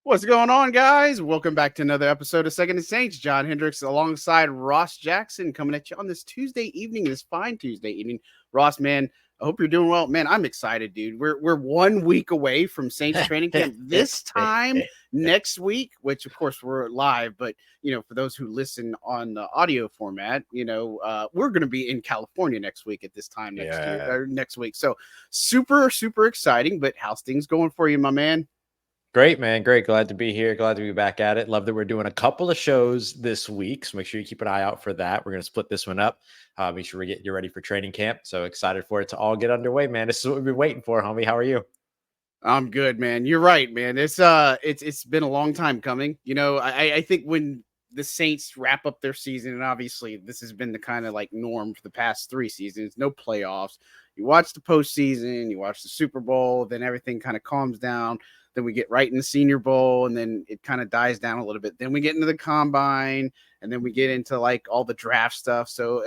What's going on, guys? Welcome back to another episode of Second and Saints. John Hendricks alongside Ross Jackson coming at you on this Tuesday evening, this fine Tuesday evening. Ross, man, I hope you're doing well. Man, I'm excited, dude. We're 1 week away from Saints training camp this time next week, which of course we're live, but for those who listen on the audio format, we're going to be in California next week at this time next week. So super, super exciting, but how's things going for you, my man? Great, man. Great. Glad to be here. Glad to be back at it. Love that we're doing a couple of shows this week. So make sure you keep an eye out for that. We're going to split this one up. Make sure we get you ready for training camp. So excited for it to all get underway, man. This is what we've been waiting for, homie. How are you? I'm good, man. You're right, man. It's been a long time coming. I think when the Saints wrap up their season, and obviously this has been the kind of like norm for the past 3 seasons, no playoffs. You watch the postseason, you watch the Super Bowl, then everything kind of calms down. Then we get right in the Senior Bowl, and then it kind of dies down a little bit. Then we get into the Combine, and then we get into like all the draft stuff. So,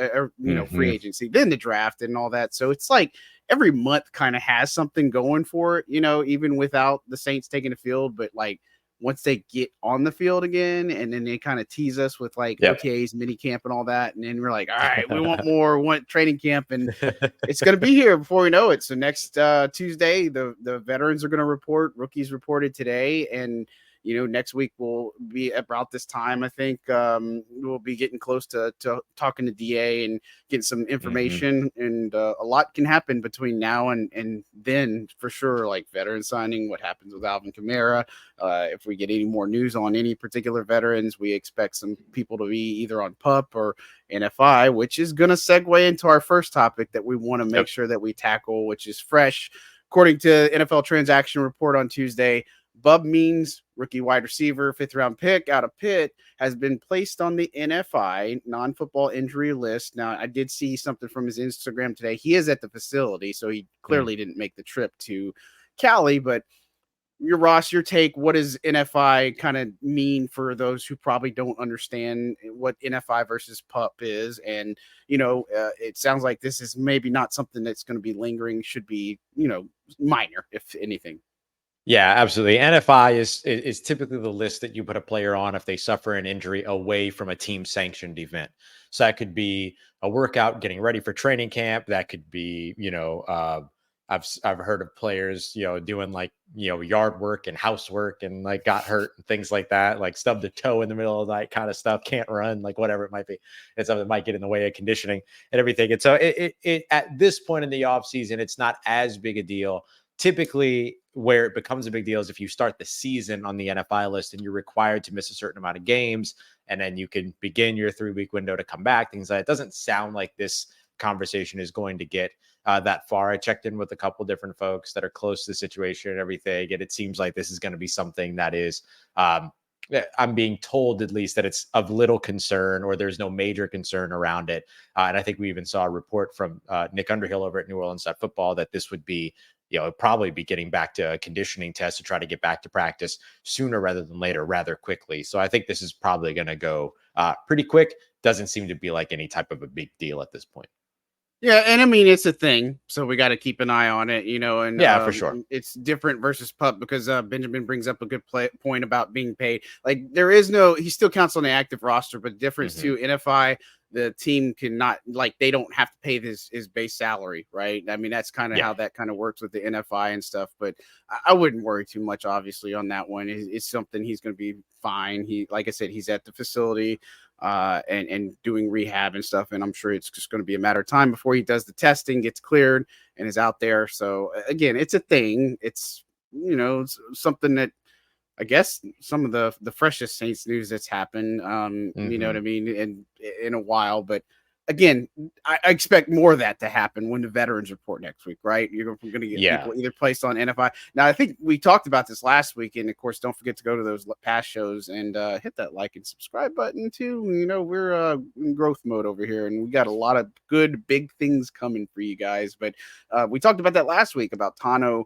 free agency, then the draft and all that. So it's like every month kind of has something going for it, even without the Saints taking the field. But like once they get on the field again, and then they kind of tease us with like OTAs, mini camp and all that. And then we're like, all right, we want more, we want training camp. And it's going to be here before we know it. So next Tuesday, the veterans are going to report. Rookies reported today. And, next week will be about this time. I think we'll be getting close to talking to DA and getting some information. And a lot can happen between now and then, for sure, like veteran signing, what happens with Alvin Kamara. If we get any more news on any particular veterans, we expect some people to be either on PUP or NFI, which is going to segue into our first topic that we want to make sure that we tackle, which is fresh. According to NFL Transaction Report on Tuesday, Bub Means, rookie wide receiver, 5th-round pick out of Pitt, has been placed on the NFI, non-football injury list. Now, I did see something from his Instagram today. He is at the facility, so he clearly didn't make the trip to Cali. But Ross, your take, what does NFI kind of mean for those who probably don't understand what NFI versus PUP is? And, it sounds like this is maybe not something that's going to be lingering, should be, minor, if anything. Yeah, absolutely. NFI is typically the list that you put a player on if they suffer an injury away from a team sanctioned event. So that could be a workout getting ready for training camp. That could be, I've heard of players, doing like, yard work and housework and like got hurt and things like that, like stubbed a toe in the middle of the night kind of stuff, can't run, like whatever it might be. It's something that might get in the way of conditioning and everything. And so it at this point in the off season, it's not as big a deal. Typically, where it becomes a big deal is if you start the season on the NFI list and you're required to miss a certain amount of games, and then you can begin your 3-week window to come back. Things like that. It doesn't sound like this conversation is going to get that far. I checked in with a couple different folks that are close to the situation and everything, and it seems like this is going to be something that is I'm being told at least that it's of little concern, or there's no major concern around it. And I think we even saw a report from Nick Underhill over at New Orleans Football that this would be, probably be getting back to a conditioning test to try to get back to practice sooner rather than later, rather quickly. So I think this is probably going to go pretty quick. Doesn't seem to be like any type of a big deal at this point. Yeah, and I mean, it's a thing, so we got to keep an eye on it, and yeah, for sure. It's different versus PUP because Benjamin brings up a good point about being paid. Like he still counts on the active roster, but the difference to NFI, the team cannot, like, they don't have to pay his base salary, right? I mean, that's kind of how that kind of works with the NFI and stuff, but I wouldn't worry too much, obviously, on that one. It's something he's going to be fine. Like I said, he's at the facility and doing rehab and stuff. And I'm sure it's just going to be a matter of time before he does the testing, gets cleared, and is out there. So again, it's a thing. It's, it's something that I guess some of the freshest Saints news that's happened, you know what I mean, in a while. But again, I expect more of that to happen when the veterans report next week, right? You're going to get people either placed on NFI. Now, I think we talked about this last week, and of course, don't forget to go to those past shows and hit that like and subscribe button too. You know, we're in growth mode over here, and we got a lot of good big things coming for you guys. But we talked about that last week about Tano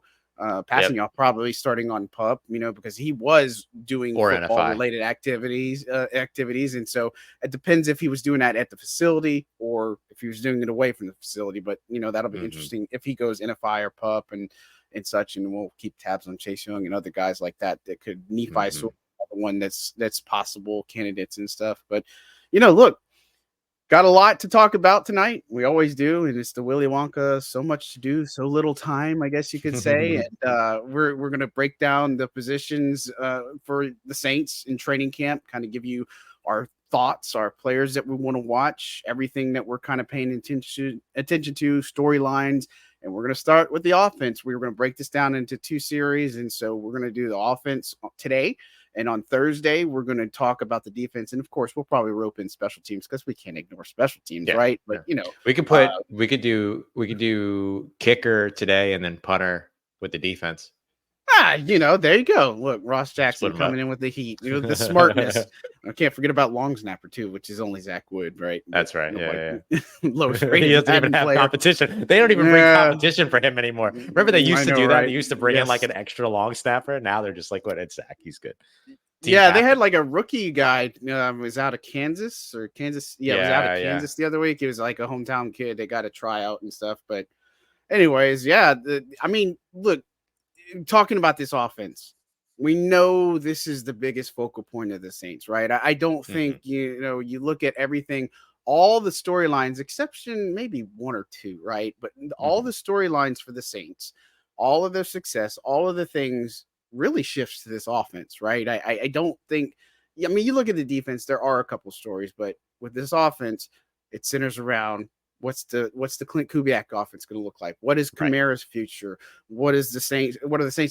passing off, probably starting on pup, you know, because he was doing football related activities, and so it depends if he was doing that at the facility or if he was doing it away from the facility. But you know, that'll be interesting if he goes NFI or pup and such, and we'll keep tabs on Chase Young and other guys like that could Nephi sort of the one that's possible candidates and stuff. But you know, look. Got a lot to talk about tonight. We always do, and it's the Willy Wonka. So much to do, so little time, I guess you could say. And we're going to break down the positions for the Saints in training camp. Kind of give you our thoughts, our players that we want to watch, everything that we're kind of paying attention to, storylines. And we're going to start with the offense. We're going to break this down into 2 series, and so we're going to do the offense today. And on Thursday, we're going to talk about the defense. And of course, we'll probably rope in special teams because we can't ignore special teams, right? But you know, we could do kicker today and then punter with the defense. You know, there you go. Look, Ross Jackson coming in with the heat, you know, the smartness. I can't forget about long snapper too, which is only Zach Wood, right? That's right. Lowest rated. He doesn't even have competition. They don't even bring competition for him anymore. Remember, they used to do that. Right? They used to bring in like an extra long snapper. Now they're just like, what? It's Zach. He's good. They had like a rookie guy was out of Kansas or Kansas. Yeah, it was out of Kansas the other week. It was like a hometown kid. They got a tryout and stuff. But anyways, I mean, look, talking about this offense, we know this is the biggest focal point of the Saints, right? I don't think, you know, you look at everything, all the storylines, exception maybe 1 or 2, right? But all the storylines for the Saints, all of their success, all of the things really shifts to this offense, right? I don't think, I mean, you look at the defense, there are a couple stories, but with this offense, it centers around what's the Clint Kubiak offense going to look like? What is Kamara's future? What are the Saints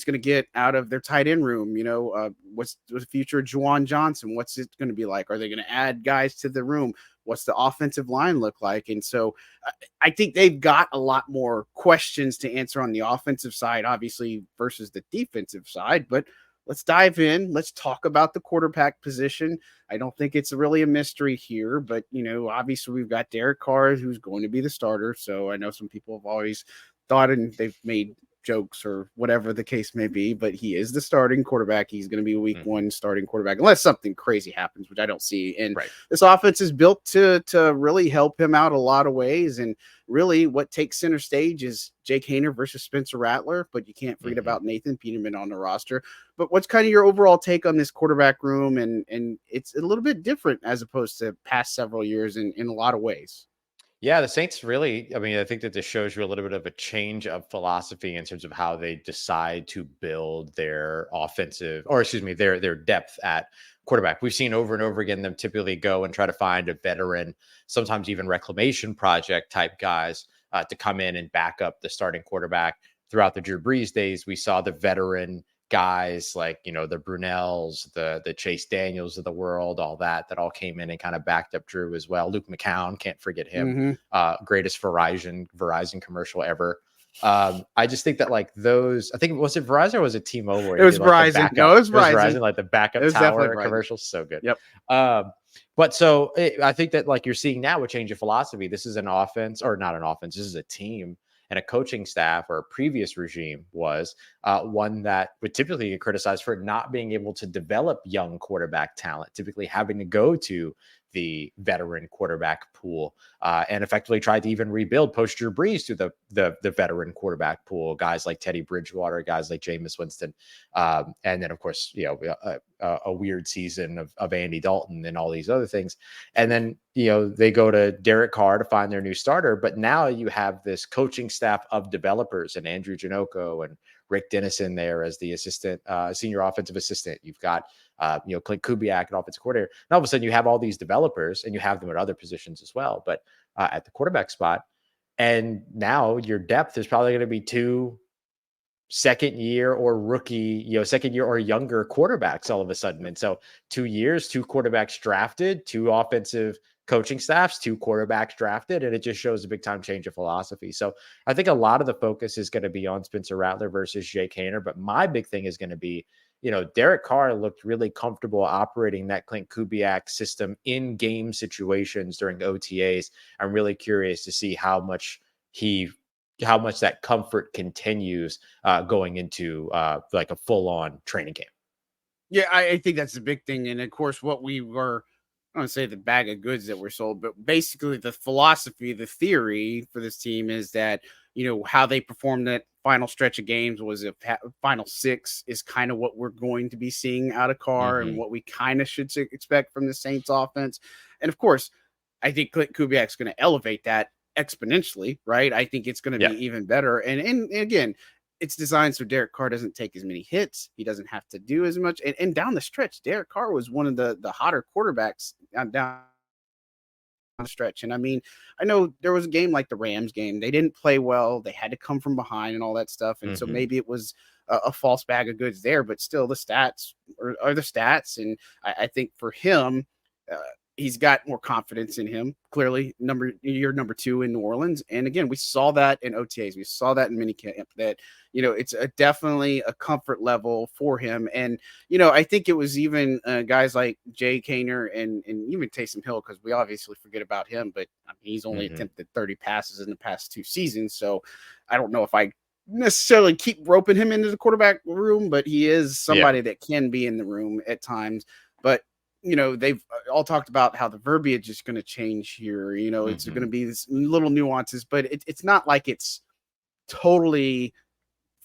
going to get out of their tight end room? You know, what's the future of Juwan Johnson? What's it going to be like? Are they going to add guys to the room? What's the offensive line look like? And so I think they've got a lot more questions to answer on the offensive side, obviously, versus the defensive side. But let's dive in. Let's talk about the quarterback position. I don't think it's really a mystery here, but, you know, obviously we've got Derek Carr, who's going to be the starter. So I know some people have always thought, and they've made jokes or whatever the case may be, but he is the starting quarterback. He's going to be a week 1 starting quarterback, unless something crazy happens, which I don't see. And this offense is built to really help him out a lot of ways. And really what takes center stage is Jake Haener versus Spencer Rattler, but you can't forget about Nathan Peterman on the roster. But what's kind of your overall take on this quarterback room? And it's a little bit different as opposed to past several years in a lot of ways. Yeah, the Saints really, I mean, I think that this shows you a little bit of a change of philosophy in terms of how they decide to build their offensive, or excuse me, their depth at quarterback. We've seen over and over again them typically go and try to find a veteran, sometimes even reclamation project type guys to come in and back up the starting quarterback. Throughout the Drew Brees days, we saw the veteran guys like, you know, the Brunells, the Chase Daniels of the world, all that all came in and kind of backed up Drew as well. Luke McCown, can't forget him. Greatest Verizon commercial ever. I just think that like those, I think, was it Verizon or was it T-Mobile? It was Verizon. No, it was Verizon. Like the backup tower commercials. So good. Yep. But so I think that like you're seeing now a change of philosophy. This is an offense, or not an offense. This is a team and a coaching staff, or a previous regime was one that would typically get criticized for not being able to develop young quarterback talent, typically having to go to the veteran quarterback pool and effectively tried to even rebuild post Drew Brees to the veteran quarterback pool, guys like Teddy Bridgewater, guys like Jameis Winston. And then, of course, you know, a weird season of Andy Dalton and all these other things. And then, you know, they go to Derek Carr to find their new starter. But now you have this coaching staff of developers and Andrew Janocko and Rick Dennison there as the assistant, senior offensive assistant. You've got, you know, Clint Kubiak, an offensive coordinator. And all of a sudden you have all these developers, and you have them at other positions as well, but at the quarterback spot. And now your depth is probably going to be 2 second year or rookie, you know, second year or younger quarterbacks all of a sudden. And so 2 years, 2 quarterbacks drafted, 2 offensive coaching staffs, 2 quarterbacks drafted, and it just shows a big time change of philosophy. So I think a lot of the focus is going to be on Spencer Rattler versus Jake Haener. But my big thing is going to be, Derek Carr looked really comfortable operating that Clint Kubiak system in game situations during OTAs. I'm really curious to see how much that comfort continues going into like a full on training camp. Yeah, I think that's the big thing. And of course, what we were, I don't say the bag of goods that were sold, but basically the philosophy, the theory for this team is that, how they performed that final stretch of games was a final 6 is kind of what we're going to be seeing out of Carr and what we kind of should expect from the Saints offense. And of course, I think Clint Kubiak's going to elevate that exponentially, right? I think it's going to Yeah. be even better. And again, it's designed so Derek Carr doesn't take as many hits. He doesn't have to do as much. And down the stretch, Derek Carr was one of the hotter quarterbacks down the stretch. And I mean, I know there was a game like the Rams game. They didn't play well. They had to come from behind and all that stuff. And so maybe it was a false bag of goods there, but still the stats are the stats. And I think for him, he's got more confidence in him. Clearly, year number 2 in New Orleans, and again, we saw that in OTAs. We saw that in minicamp. That it's definitely a comfort level for him. And I think it was even guys like Jay Kaner and even Taysom Hill, because we obviously forget about him, but I mean, he's only attempted 30 passes in the past 2 seasons. So I don't know if I necessarily keep roping him into the quarterback room, but he is somebody that can be in the room at times. But they've all talked about how the verbiage is going to change here. It's going to be this little nuances, but it's not like it's totally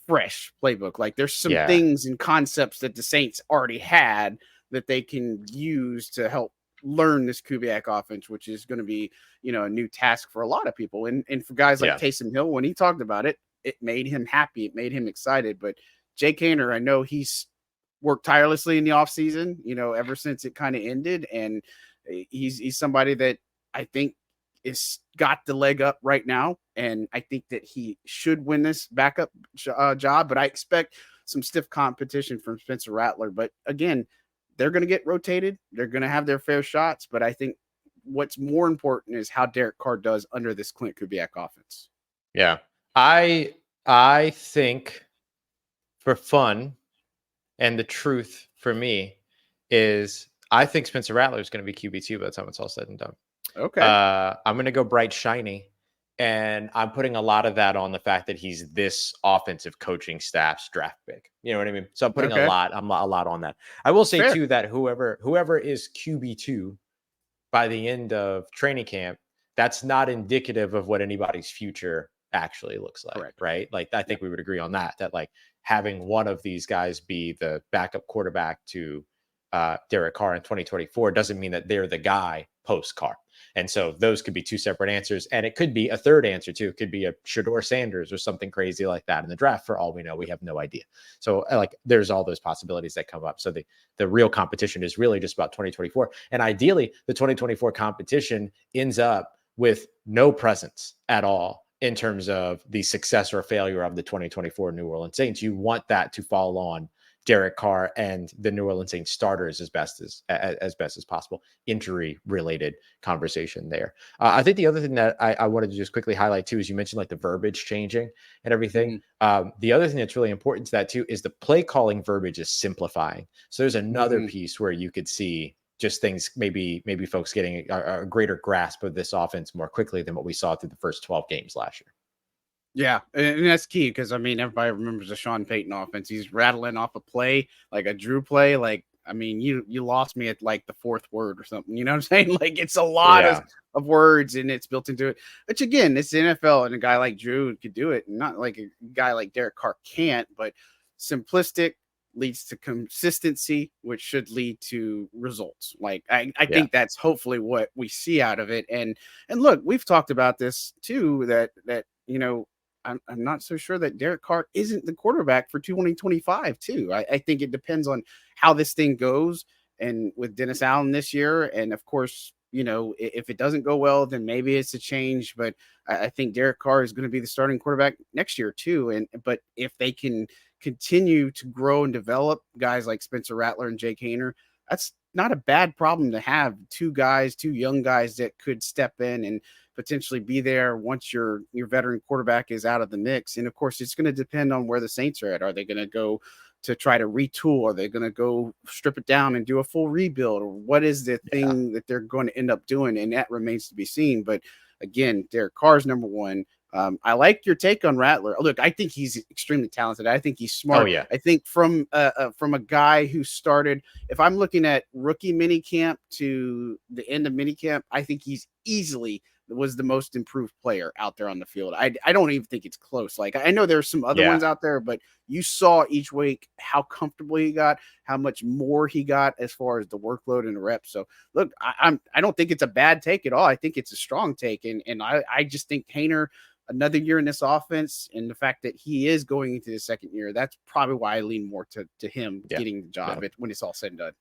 fresh playbook. Like there's some things and concepts that the Saints already had that they can use to help learn this Kubiak offense, which is going to be, a new task for a lot of people. And for guys like Taysom Hill, when he talked about it, it made him happy. It made him excited. But Jake Haener, I know he's worked tirelessly in the offseason, ever since it kind of ended. And he's somebody that I think is got the leg up right now. And I think that he should win this backup job, but I expect some stiff competition from Spencer Rattler. But again, they're going to get rotated. They're going to have their fair shots. But I think what's more important is how Derek Carr does under this Clint Kubiak offense. Yeah. I think for fun, and the truth for me is I think Spencer Rattler is going to be QB2 by the time it's all said and done. Okay. I'm going to go bright, shiny. And I'm putting a lot of that on the fact that he's this offensive coaching staff's draft pick. You know what I mean? So I'm putting a lot on that. I will say too that whoever is QB2 by the end of training camp, that's not indicative of what anybody's future actually looks like. Right? Like I think we would agree on that like having one of these guys be the backup quarterback to Derek Carr in 2024 doesn't mean that they're the guy post Carr. And so those could be 2 separate answers. And it could be a third answer too. It could be a Shedeur Sanders or something crazy like that in the draft. For all we know, we have no idea. So like there's all those possibilities that come up. So the real competition is really just about 2024. And ideally the 2024 competition ends up with no presence at all in terms of the success or failure of the 2024 New Orleans Saints. You want that to fall on Derek Carr and the New Orleans Saints starters as best as possible. Injury related conversation there. I think the other thing that I wanted to just quickly highlight too is you mentioned like the verbiage changing and everything. The other thing that's really important to that too is the play calling verbiage is simplifying. So there's another piece where you could see just things maybe folks getting a greater grasp of this offense more quickly than what we saw through the first 12 games last year. Yeah, and that's key because I mean everybody remembers the Sean Payton offense. He's rattling off a play like a Drew play. Like I mean, you lost me at like the 4th word or something. You know what I'm saying? Like it's a lot of words and it's built into it. Which again, it's the NFL and a guy like Drew could do it, and not like a guy like Derek Carr can't. But simplistic leads to consistency, which should lead to results. Like I think that's hopefully what we see out of it. And look, we've talked about this too. That I'm not so sure that Derek Carr isn't the quarterback for 2025 too. I think it depends on how this thing goes and with Dennis Allen this year. And of course, if it doesn't go well, then maybe it's a change, but I think Derek Carr is going to be the starting quarterback next year too. But if they can continue to grow and develop guys like Spencer Rattler and Jake Haener, not a bad problem to have. Two young guys that could step in and potentially be there once your veteran quarterback is out of the mix. And of course, it's going to depend on where the Saints are at. Are they going to go to try to retool? Are they going to go strip it down and do a full rebuild? Or what is the thing that they're going to end up doing? And that remains to be seen. But again, Derek Carr's number one. I like your take on Rattler. Look, I think he's extremely talented. I think he's smart. Oh, yeah. I think from a guy who started, if I'm looking at rookie minicamp to the end of minicamp, I think he's easily was the most improved player out there on the field. I don't even think it's close. Like, I know there's some other ones out there, but you saw each week how comfortable he got, how much more he got as far as the workload and the reps. So look, I don't think it's a bad take at all. I think it's a strong take. And I just think Haener, another year in this offense, and the fact that he is going into the second year, that's probably why I lean more to him getting the job when it's all said and done.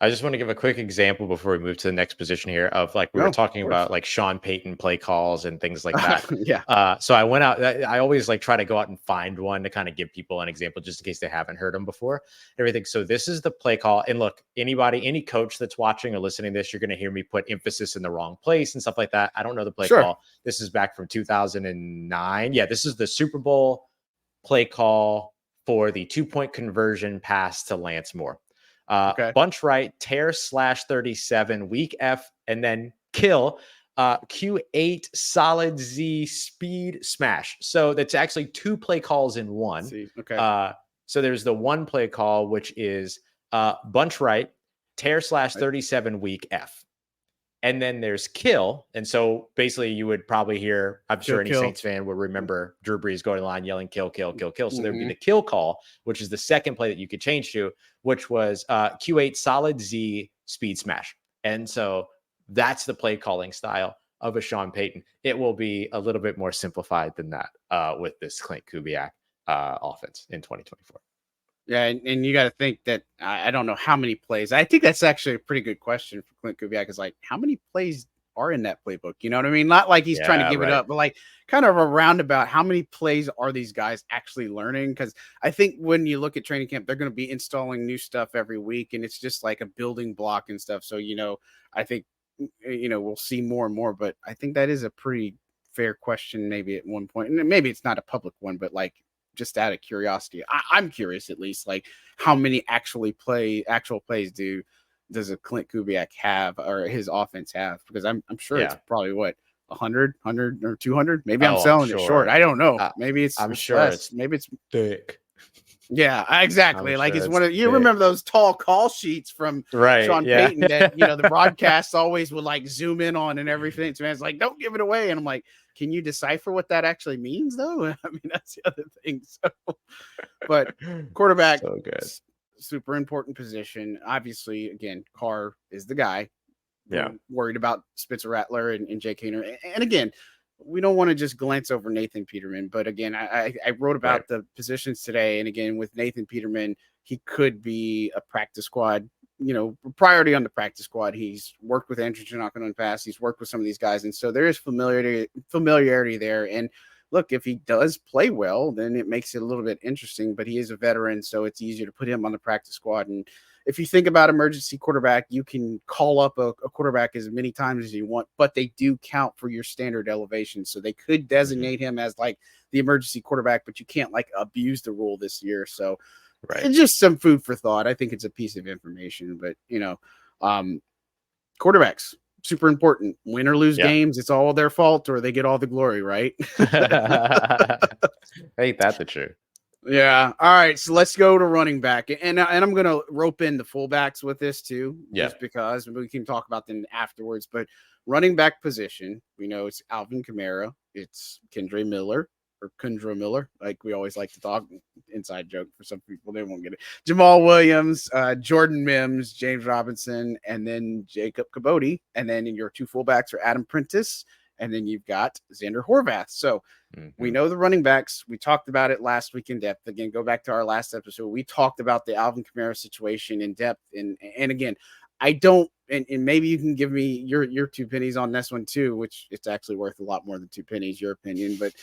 I just want to give a quick example before we move to the next position here of like, we were talking about like Sean Payton play calls and things like that. So I went out, I always like try to go out and find one to kind of give people an example just in case they haven't heard them before, everything. So this is the play call. And look, any coach that's watching or listening to this, you're going to hear me put emphasis in the wrong place and stuff like that. I don't know the play call. This is back from 2009. Yeah, this is the Super Bowl play call for the 2-point conversion pass to Lance Moore. Bunch right, tear /37, weak F, and then kill, Q8, solid Z, speed, smash. So that's actually 2 play calls in one. So there's the one play call, which is bunch right, tear /37, weak F. And then there's kill. And so basically you would probably hear, I'm sure any Saints fan would remember Drew Brees going to the line yelling, kill, kill, kill, kill. So there would be the kill call, which is the second play that you could change to, which was Q8 solid Z speed smash. And so that's the play calling style of a Sean Payton. It will be a little bit more simplified than that with this Clint Kubiak offense in 2024. Yeah, and you got to think that I don't know how many plays. I think that's actually a pretty good question for Clint Kubiak. Is like, how many plays are in that playbook? You know what I mean? Not like he's trying to give it up, but like kind of a roundabout. How many plays are these guys actually learning? Because I think when you look at training camp, they're going to be installing new stuff every week, and it's just like a building block and stuff. So I think we'll see more and more. But I think that is a pretty fair question, maybe at one point, and maybe it's not a public one, but like, just out of curiosity, I'm curious at least, like how many actual plays does a Clint Kubiak have or his offense have? Because I'm sure it's probably 100 or 200. Maybe I'm selling it short. I don't know. Maybe it's sure less. Maybe it's thick. Yeah, exactly. Like it's one of remember those tall call sheets from Sean Payton that the broadcasts always would like zoom in on and everything. So man's like, don't give it away. And I'm like, can you decipher what that actually means though? I mean, that's the other thing. So, but quarterback, so good. Super important position. Obviously, again, Carr is the guy. Yeah, worried about Spencer Rattler and Jake Haener. And again, we don't want to just glance over Nathan Peterman, but again, I wrote about the positions today. And again, with Nathan Peterman, he could be a practice squad, priority on the practice squad. He's worked with Andrew Janocko in the past. He's worked with some of these guys. And so there is familiarity there. And look, if he does play well, then it makes it a little bit interesting, but he is a veteran. So it's easier to put him on the practice squad. And if you think about emergency quarterback, you can call up a quarterback as many times as you want, but they do count for your standard elevation. So they could designate him as like the emergency quarterback, but you can't like abuse the rule this year. So it's just some food for thought. I think it's a piece of information, but quarterbacks, super important. Win or lose games, it's all their fault or they get all the glory, right? Ain't that the truth? Yeah. All right. So let's go to running back. And I'm going to rope in the fullbacks with this too, just because we can talk about them afterwards. But running back position, we know it's Alvin Kamara, it's Kendre Miller, like we always like to talk. Inside joke for some people, they won't get it. Jamal Williams, Jordan Mims, James Robinson, and then Jacob Kabodi. And then your two fullbacks are Adam Prentice, and then you've got Xander Horvath. So we know the running backs. We talked about it last week in depth. Again, go back to our last episode. We talked about the Alvin Kamara situation in depth. And again, I don't, and maybe you can give me your 2 pennies on this one too, which it's actually worth a lot more than 2 pennies, your opinion. But,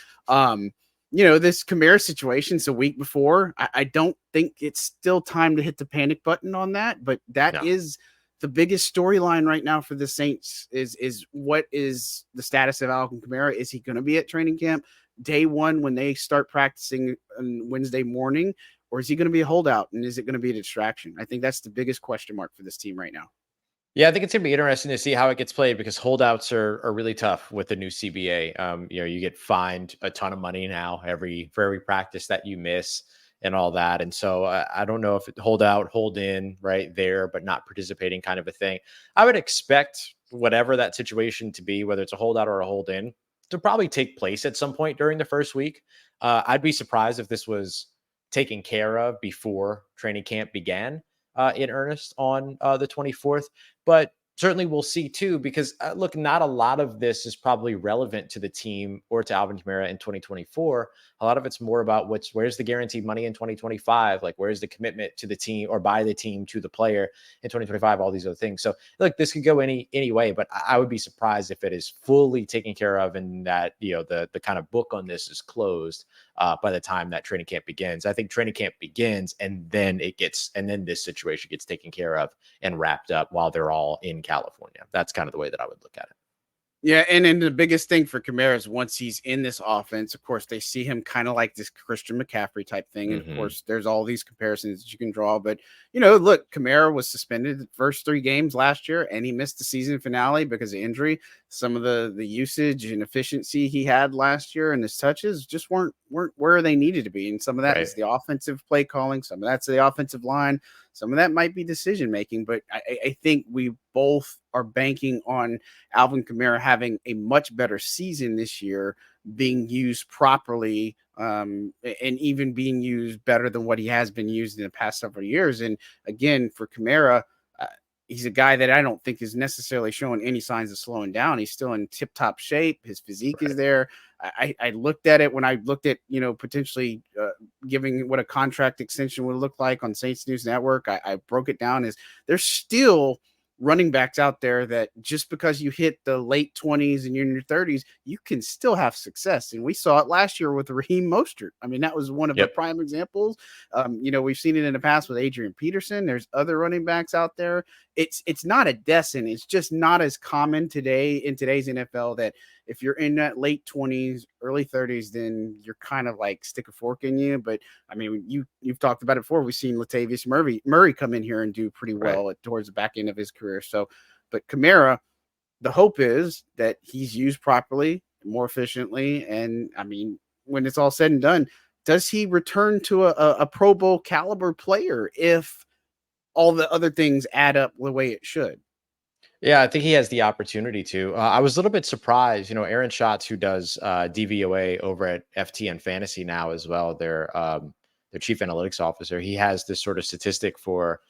this Kamara situation, so week before, I don't think it's still time to hit the panic button on that, but that is the biggest storyline right now for the Saints is what is the status of Alvin Kamara? Is he going to be at training camp day one when they start practicing on Wednesday morning, or is he going to be a holdout, and is it going to be a distraction? I think that's the biggest question mark for this team right now. Yeah, I think it's gonna be interesting to see how it gets played because holdouts are really tough with the new CBA. You get fined a ton of money now for every practice that you miss and all that. And so I don't know if it hold out, hold in right there, but not participating kind of a thing. I would expect whatever that situation to be, whether it's a holdout or a hold in, to probably take place at some point during the first week. I'd be surprised if this was taken care of before training camp began in earnest on the 24th. But certainly we'll see too, because look, not a lot of this is probably relevant to the team or to Alvin Kamara in 2024. A lot of it's more about where's the guaranteed money in 2025, like where's the commitment to the team or by the team to the player in 2025, all these other things. So look, this could go any way, but I would be surprised if it is fully taken care of and that the kind of book on this is closed by the time that training camp begins. I think training camp begins and then this situation gets taken care of and wrapped up while they're all in California. That's kind of the way that I would look at it. Yeah, and then the biggest thing for Kamara is once he's in this offense, of course, they see him kind of like this Christian McCaffrey type thing. And of course, there's all these comparisons that you can draw. But, look, Kamara was suspended the first 3 games last year, and he missed the season finale because of injury. Some of the usage and efficiency he had last year and his touches just weren't where they needed to be. And some of that is the offensive play calling. Some of that's the offensive line. Some of that might be decision making, but I think we both are banking on Alvin Kamara having a much better season this year, being used properly, and even being used better than what he has been used in the past several years. And again, for Kamara, he's a guy that I don't think is necessarily showing any signs of slowing down. He's still in tip-top shape. His physique is there. I looked at it when I looked at, potentially giving what a contract extension would look like on Saints News Network. I broke it down as there's still running backs out there that just because you hit the late 20s and you're in your 30s, you can still have success. And we saw it last year with Raheem Mostert. I mean, that was one of the prime examples. We've seen it in the past with Adrian Peterson. There's other running backs out there. It's not a death, it's just not as common today in today's NFL that if you're in that late 20s, early 30s, then you're kind of like stick a fork in you. But I mean, you've talked about it before. We've seen Latavius Murray come in here and do pretty well towards the back end of his career. So, but Kamara, the hope is that he's used properly, more efficiently. And I mean, when it's all said and done, does he return to a Pro Bowl caliber player if all the other things add up the way it should? Yeah, I think he has the opportunity to. I was a little bit surprised. Aaron Schatz, who does DVOA over at FTN Fantasy now as well, their chief analytics officer, he has this sort of statistic for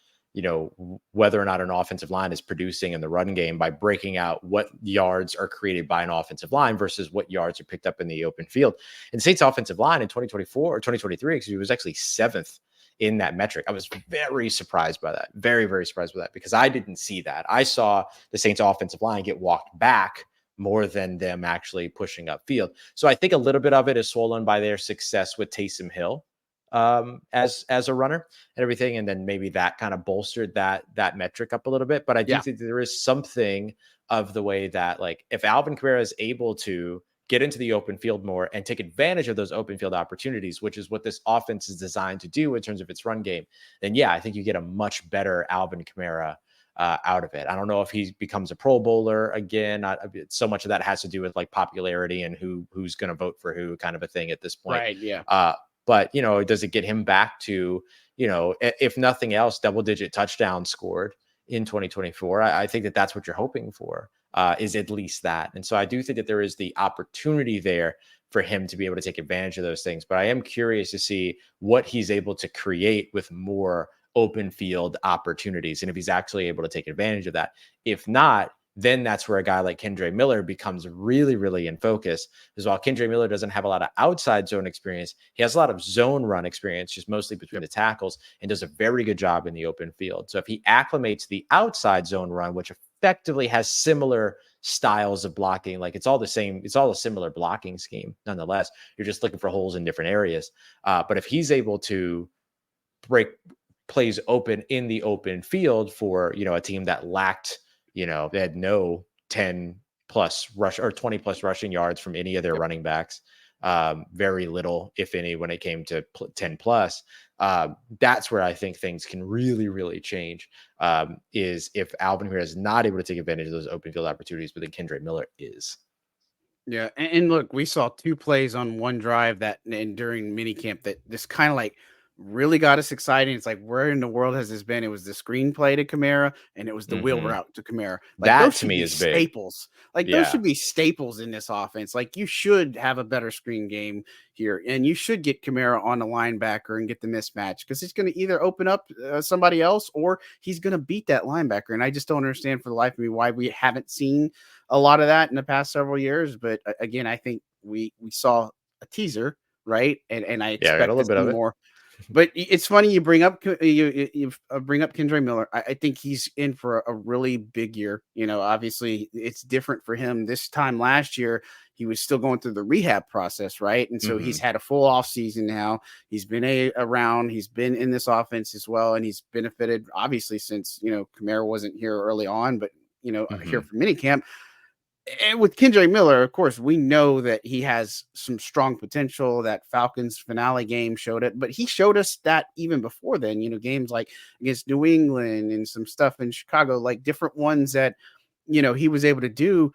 whether or not an offensive line is producing in the run game by breaking out what yards are created by an offensive line versus what yards are picked up in the open field. And Saints offensive line in 2024 or 2023, excuse me, was actually 7th in that metric. I was very surprised by that. Very, very surprised by that because I didn't see that. I saw the Saints offensive line get walked back more than them actually pushing upfield. So I think a little bit of it is swollen by their success with Taysom Hill as a runner and everything. And then maybe that kind of bolstered that metric up a little bit. But I do think there is something of the way that, like, if Alvin Kamara is able to get into the open field more and take advantage of those open field opportunities, which is what this offense is designed to do in terms of its run game, then I think you get a much better Alvin Kamara out of it. I don't know if he becomes a Pro Bowler again. So much of that has to do with like popularity and who's going to vote for who kind of a thing at this point. Right. Yeah. But does it get him back to, if nothing else, double-digit touchdowns scored in 2024? I think that's what you're hoping for. Is at least that. And so I do think that there is the opportunity there for him to be able to take advantage of those things. But I am curious to see what he's able to create with more open field opportunities and if he's actually able to take advantage of that. If not, then that's where a guy like Kendre Miller becomes really, really in focus. Because while Kendre Miller doesn't have a lot of outside zone experience, he has a lot of zone run experience, just mostly between the tackles, and does a very good job in the open field. So if he acclimates the outside zone run, which effectively has similar styles of blocking, like it's all the same, it's all a similar blocking scheme nonetheless. You're just looking for holes in different areas. But if he's able to break plays open in the open field for, a team that lacked, they had no 10 plus rush or 20 plus rushing yards from any of their Yep. running backs. Very little, if any, when it came to 10 plus. That's where I think things can really, really change. Is if Alvin Kamara is not able to take advantage of those open field opportunities, but then Kendra Miller is. Yeah, and look, we saw 2 plays on one drive that and during minicamp that just kinda, like, really got us excited. It's like, where in the world has this been? It was the screenplay to Kamara, and it was the wheel Hmm. route to Kamara. Like, That those to should me be is big. staples. Like, those Yeah. should be staples in this offense. Like, you should have a better screen game here, and you should get Kamara on a linebacker and get the mismatch because it's gonna either open up, somebody else or he's gonna beat that linebacker, and I just don't understand for the life of me why we haven't seen a lot of that in the past several years. But again, I think we saw a teaser, right? And I Yeah, I got a expect to little bit see of it. more. But it's funny you bring up you bring up Kendra Miller. I think he's in for a really big year. Obviously it's different for him this time last year. He was still going through the rehab process, right? And so he's Hmm. had a full off season now. He's been around. He's been in this offense as well, and he's benefited obviously since Kamara wasn't here early on, but here Hmm. for minicamp. And with Kendra Miller, of course, we know that he has some strong potential. That Falcons finale game showed it, but he showed us that even before then. Games like against New England and some stuff in Chicago, like different ones that he was able to do.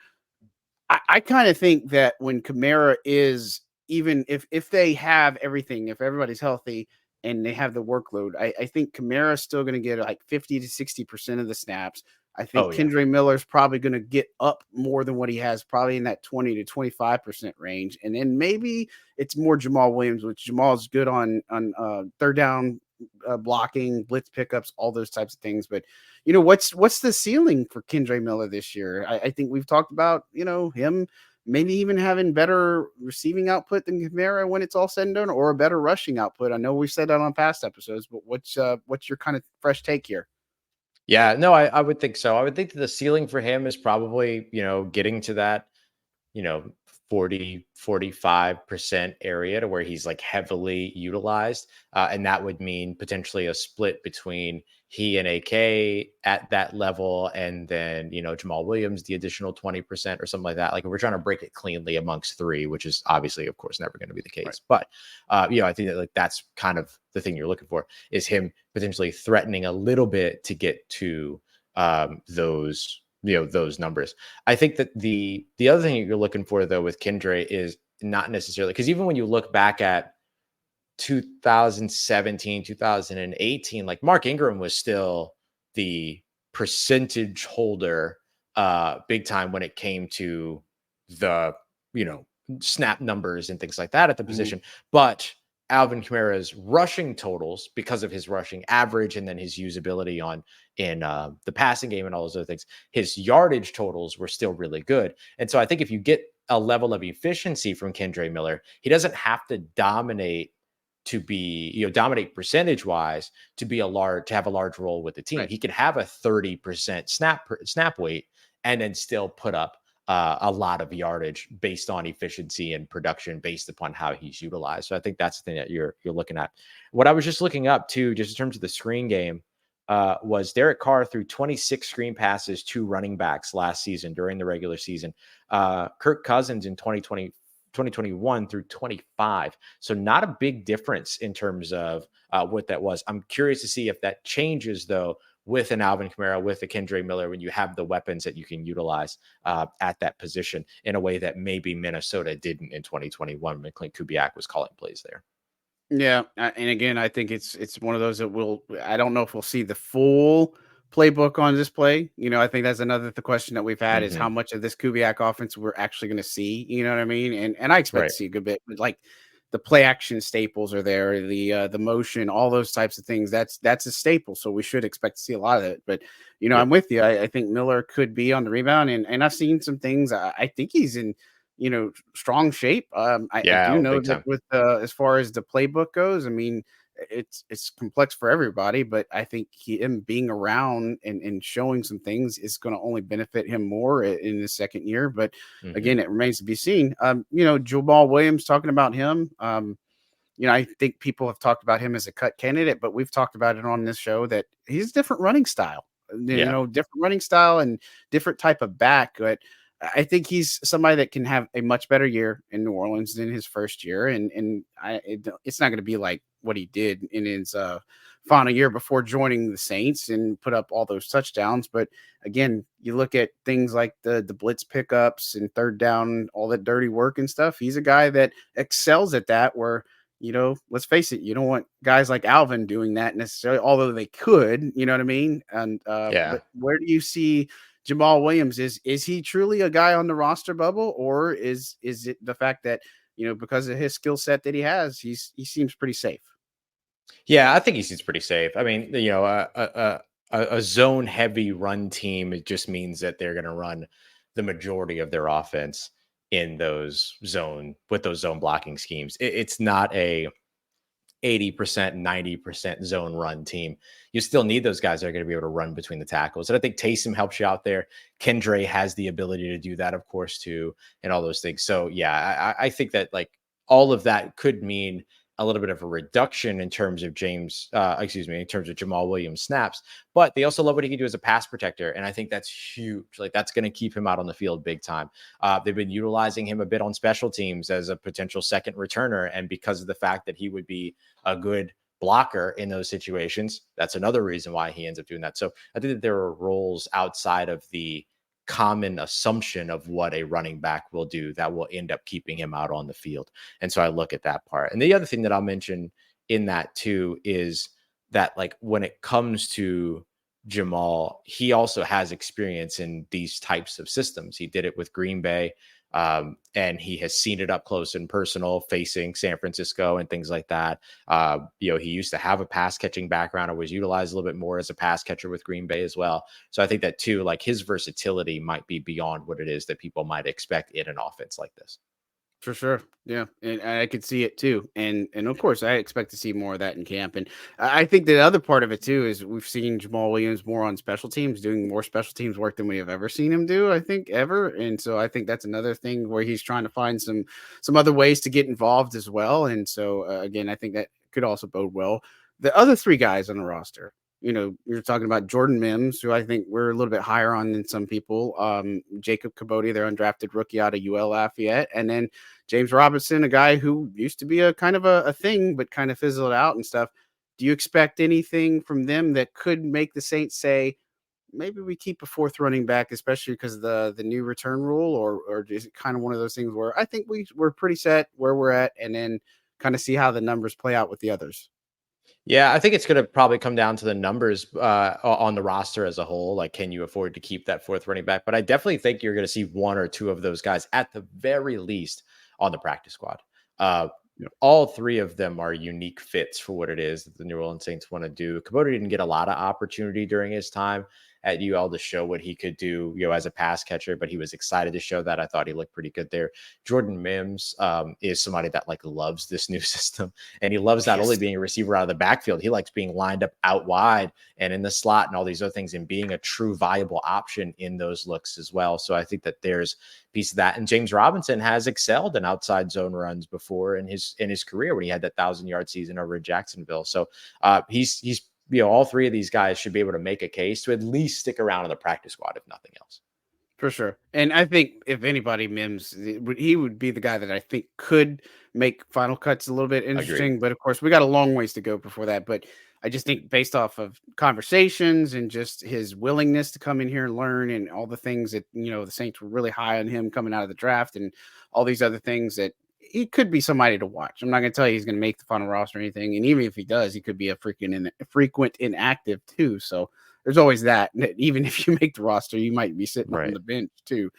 I kind of think that when Kamara is even if they have everything, if everybody's healthy and they have the workload, I think Kamara is still going to get like 50 to 60% of the snaps. I Oh think yeah. Kendra Miller is probably going to get up more than what he has, probably in that 20 to 25% range. And then maybe it's more Jamal Williams, which Jamal's good on third down blocking, blitz pickups, all those types of things. But what's the ceiling for Kendra Miller this year? I think we've talked about him maybe even having better receiving output than Kamara when it's all said and done, or a better rushing output. I know we've said that on past episodes, but what's your kind of fresh take here? Yeah, no, I would think so. I would think that the ceiling for him is probably, getting to that, you know, 40-45% area to where he's like heavily utilized. And that would mean potentially a split between he and AK at that level. And then, Jamal Williams, the additional 20% or something like that. Like if we're trying to break it cleanly amongst three, which is obviously, of course, never going to be the Right. case. But, I think that like that's kind of the thing you're looking for is him potentially threatening a little bit to get to those numbers. I think that the other thing you're looking for though with Kendra is not necessarily because even when you look back at 2017, 2018, like Mark Ingram was still the percentage holder big time when it came to the, you know, snap numbers and things like that at the Mhm. position. But Alvin Kamara's rushing totals, because of his rushing average and then his usability in the passing game and all those other things, his yardage totals were still really good. And so I think if you get a level of efficiency from Kendre Miller, he doesn't have to dominate dominate percentage wise to have a large role with the team. Right. He could have a 30% snap weight and then still put up a lot of yardage based on efficiency and production based upon how he's utilized. So I think that's the thing that you're looking at. What I was just looking up too, just in terms of the screen game, was Derek Carr threw 26 screen passes to running backs last season during the regular season. Kirk Cousins in 2021 through 25. So not a big difference in terms of what that was. I'm curious to see if that changes though with an Alvin Kamara, with a Kendre Miller, when you have the weapons that you can utilize at that position in a way that maybe Minnesota didn't in 2021 when Clint Kubiak was calling plays there. Yeah, and again, I think it's one of those that I don't know if we'll see the full playbook on display. I think that's another the question that we've had is how Hmm. much of this Kubiak offense we're actually going to see. You know what I mean? And I expect Right. to see a good bit, but like the play action staples are there, the motion, all those types of things. That's a staple, so we should expect to see a lot of it. But I'm Yep. with you. I think Miller could be on the rebound, and I've seen some things. I think he's in strong shape. I Yeah. do Oh, know big that time. with as far as the playbook goes, I mean, it's complex for everybody, but I think him being around and showing some things is going to only benefit him more in the second year. But Hmm. again, it remains to be seen. Jamal Williams talking about him. I think people have talked about him as a cut candidate, but we've talked about it on this show that he's a different running style, Yeah. different running style and different type of back. But I think he's somebody that can have a much better year in New Orleans than his first year, it's not going to be like what he did in his final year before joining the Saints and put up all those touchdowns. But again, you look at things like the blitz pickups and third down, all that dirty work and stuff. He's a guy that excels at that. Where let's face it, you don't want guys like Alvin doing that necessarily, although they could. You know what I mean? And Yeah. but where do you see Jamal Williams? Is he truly a guy on the roster bubble, or is it the fact that because of his skill set that he has, he seems pretty safe? Yeah, I think he seems pretty safe. I mean, a zone heavy run team, it just means that they're going to run the majority of their offense in those zone blocking schemes. It's not a 80%, 90% zone run team. You still need those guys that are going to be able to run between the tackles. And I think Taysom helps you out there. Kendre has the ability to do that, of course, too, and all those things. So, yeah, I think that like all of that could mean a little bit of a reduction in terms of in terms of Jamal Williams snaps, but they also love what he can do as a pass protector. And I think that's huge. Like that's going to keep him out on the field big time. They've been utilizing him a bit on special teams as a potential second returner. And because of the fact that he would be a good blocker in those situations, that's another reason why he ends up doing that. So I think that there are roles outside of the common assumption of what a running back will do that will end up keeping him out on the field. And so I look at that part. And the other thing that I'll mention in that too is that like when it comes to Jamal, he also has experience in these types of systems. He did it with Green Bay. And he has seen it up close and personal facing San Francisco and things like that. He used to have a pass catching background or was utilized a little bit more as a pass catcher with Green Bay as well. So I think that too, like his versatility might be beyond what it is that people might expect in an offense like this. For sure. Yeah. And I could see it too. And of course I expect to see more of that in camp. And I think the other part of it too is we've seen Jamal Williams more on special teams, doing more special teams work than we have ever seen him do, I think, ever. And so I think that's another thing where he's trying to find some other ways to get involved as well. And so again, I think that could also bode well. The other three guys on the roster, you're talking about Jordan Mims, who I think we're a little bit higher on than some people. Jacob Kabodi, their undrafted rookie out of UL Lafayette, and then James Robinson, a guy who used to be a kind of a thing, but kind of fizzled out and stuff. Do you expect anything from them that could make the Saints say, maybe we keep a fourth running back, especially because of the new return rule, or is it kind of one of those things where I think we're pretty set where we're at, and then kind of see how the numbers play out with the others? Yeah, I think it's going to probably come down to the numbers on the roster as a whole. Like, can you afford to keep that fourth running back? But I definitely think you're going to see one or two of those guys at the very least on the practice squad. All three of them are unique fits for what it is that the New Orleans Saints want to do. Kubota didn't get a lot of opportunity during his time at UL to show what he could do, as a pass catcher, but he was excited to show that. I thought he looked pretty good there. Jordan Mims is somebody that like loves this new system, and he loves not only being a receiver out of the backfield, he likes being lined up out wide and in the slot and all these other things, and being a true viable option in those looks as well. So I think that there's a piece of that. And James Robinson has excelled in outside zone runs before in his career when he had that 1,000-yard season over in Jacksonville. So he's all three of these guys should be able to make a case to at least stick around on the practice squad, if nothing else. For sure. And I think if anybody, Mims, he would be the guy that I think could make final cuts a little bit interesting. Agreed. But of course, we got a long ways to go before that. But I just think based off of conversations and just his willingness to come in here and learn and all the things that, the Saints were really high on him coming out of the draft and all these other things, that he could be somebody to watch. I'm not going to tell you he's going to make the final roster or anything. And even if he does, he could be a frequent inactive too. So there's always that. Even if you make the roster, you might be sitting on the bench too.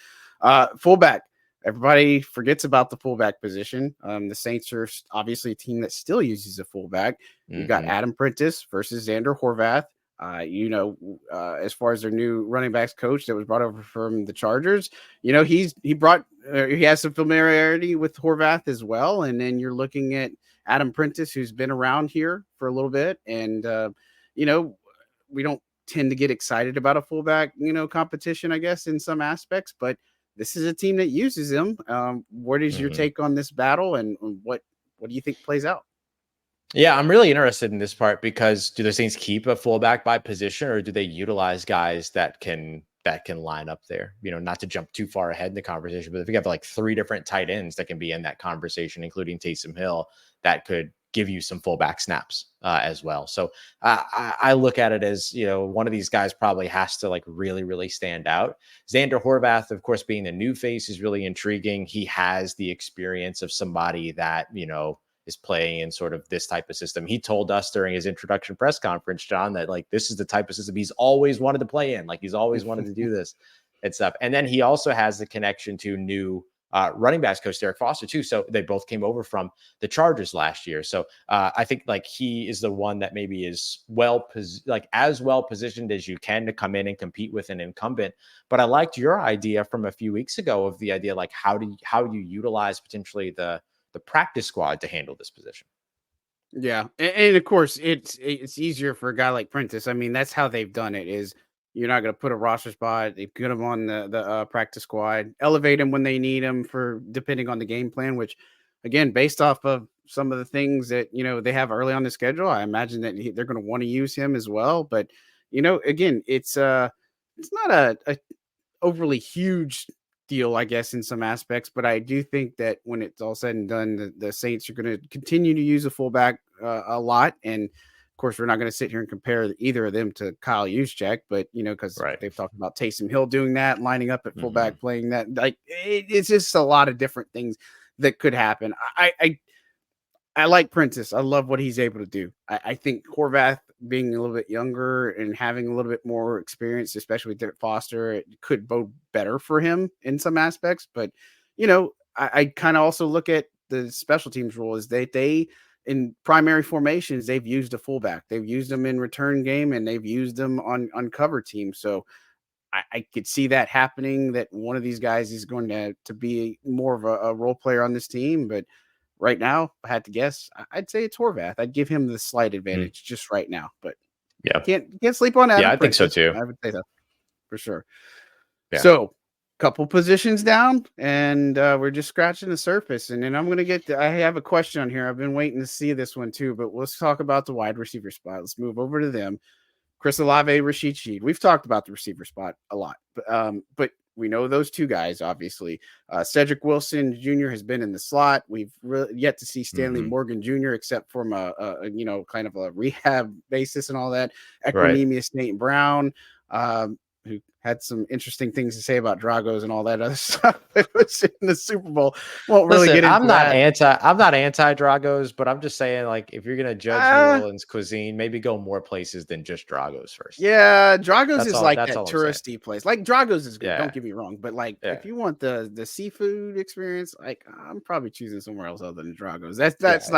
Fullback. Everybody forgets about the fullback position. The Saints are obviously a team that still uses a fullback. You've got Adam Prentice versus Xander Horvath. As far as their new running backs coach that was brought over from the Chargers, he has some familiarity with Horvath as well. And then you're looking at Adam Prentice, who's been around here for a little bit. And, we don't tend to get excited about a fullback, competition, I guess, in some aspects, but this is a team that uses them. What is your take on this battle, and what do you think plays out? Yeah, I'm really interested in this part because do the Saints keep a fullback by position, or do they utilize guys that can line up there? Not to jump too far ahead in the conversation, but if you have like three different tight ends that can be in that conversation, including Taysom Hill, that could give you some fullback snaps as well. So I look at it as one of these guys probably has to like really really stand out. Xander Horvath, of course, being the new face is really intriguing. He has the experience of somebody that is playing in sort of this type of system. He told us during his introduction press conference, John, that like this is the type of system he's always wanted to play in. Like he's always wanted to do this and stuff. And then he also has the connection to new running backs coach Derek Foster too. So they both came over from the Chargers last year. So I think like he is the one that maybe is as well positioned as you can to come in and compete with an incumbent. But I liked your idea from a few weeks ago of the idea like how you utilize potentially the practice squad to handle this position. Yeah, and of course it's easier for a guy like Prentice. I mean, that's how they've done it. Is you're not going to put a roster spot. They put him on the practice squad, elevate him when they need him for depending on the game plan. Which, again, based off of some of the things that they have early on the schedule, I imagine that they're going to want to use him as well. But again, it's not a overly huge deal, I guess, in some aspects. But I do think that when it's all said and done, the Saints are going to continue to use a fullback a lot. And of course, we're not going to sit here and compare either of them to Kyle Juszczyk, but because Right. they've talked about Taysom Hill doing that, lining up at fullback, playing that. Like it's just a lot of different things that could happen. I like Prentice. I love what he's able to do. I think Horvath being a little bit younger and having a little bit more experience, especially with Derek Foster, it could bode better for him in some aspects. But, I kind of also look at the special teams rule is they in primary formations, they've used a fullback. They've used them in return game and they've used them on cover teams. So I could see that happening, that one of these guys is going to be more of a role player on this team. But right now, if I had to guess, I'd say it's Horvath. I'd give him the slight advantage just right now, but Yeah. can't sleep on Adam. Yeah, I think so too. I would say that for sure. Yeah. So, couple positions down, and we're just scratching the surface. And then I'm gonna I have a question on here. I've been waiting to see this one too, but let's talk about the wide receiver spot. Let's move over to them. Chris Olave, Rashid Shaheed. We've talked about the receiver spot a lot, but we know those two guys, obviously. Cedric Wilson Jr. has been in the slot. We've yet to see Stanley Morgan Jr., except from a kind of a rehab basis and all that. Equanimous Nate Brown, who had some interesting things to say about Dragos and all that other stuff. It was in the Super Bowl. Won't really get into I'm not that. I'm not anti Dragos, but I'm just saying, like, if you're gonna judge New Orleans cuisine, maybe go more places than just Dragos first. Yeah, Dragos That's is all- like that's that all I'm saying. touristy place. Like Dragos is good. Yeah. Don't get me wrong, but like if you want the seafood experience, like I'm probably choosing somewhere else other than Dragos. That's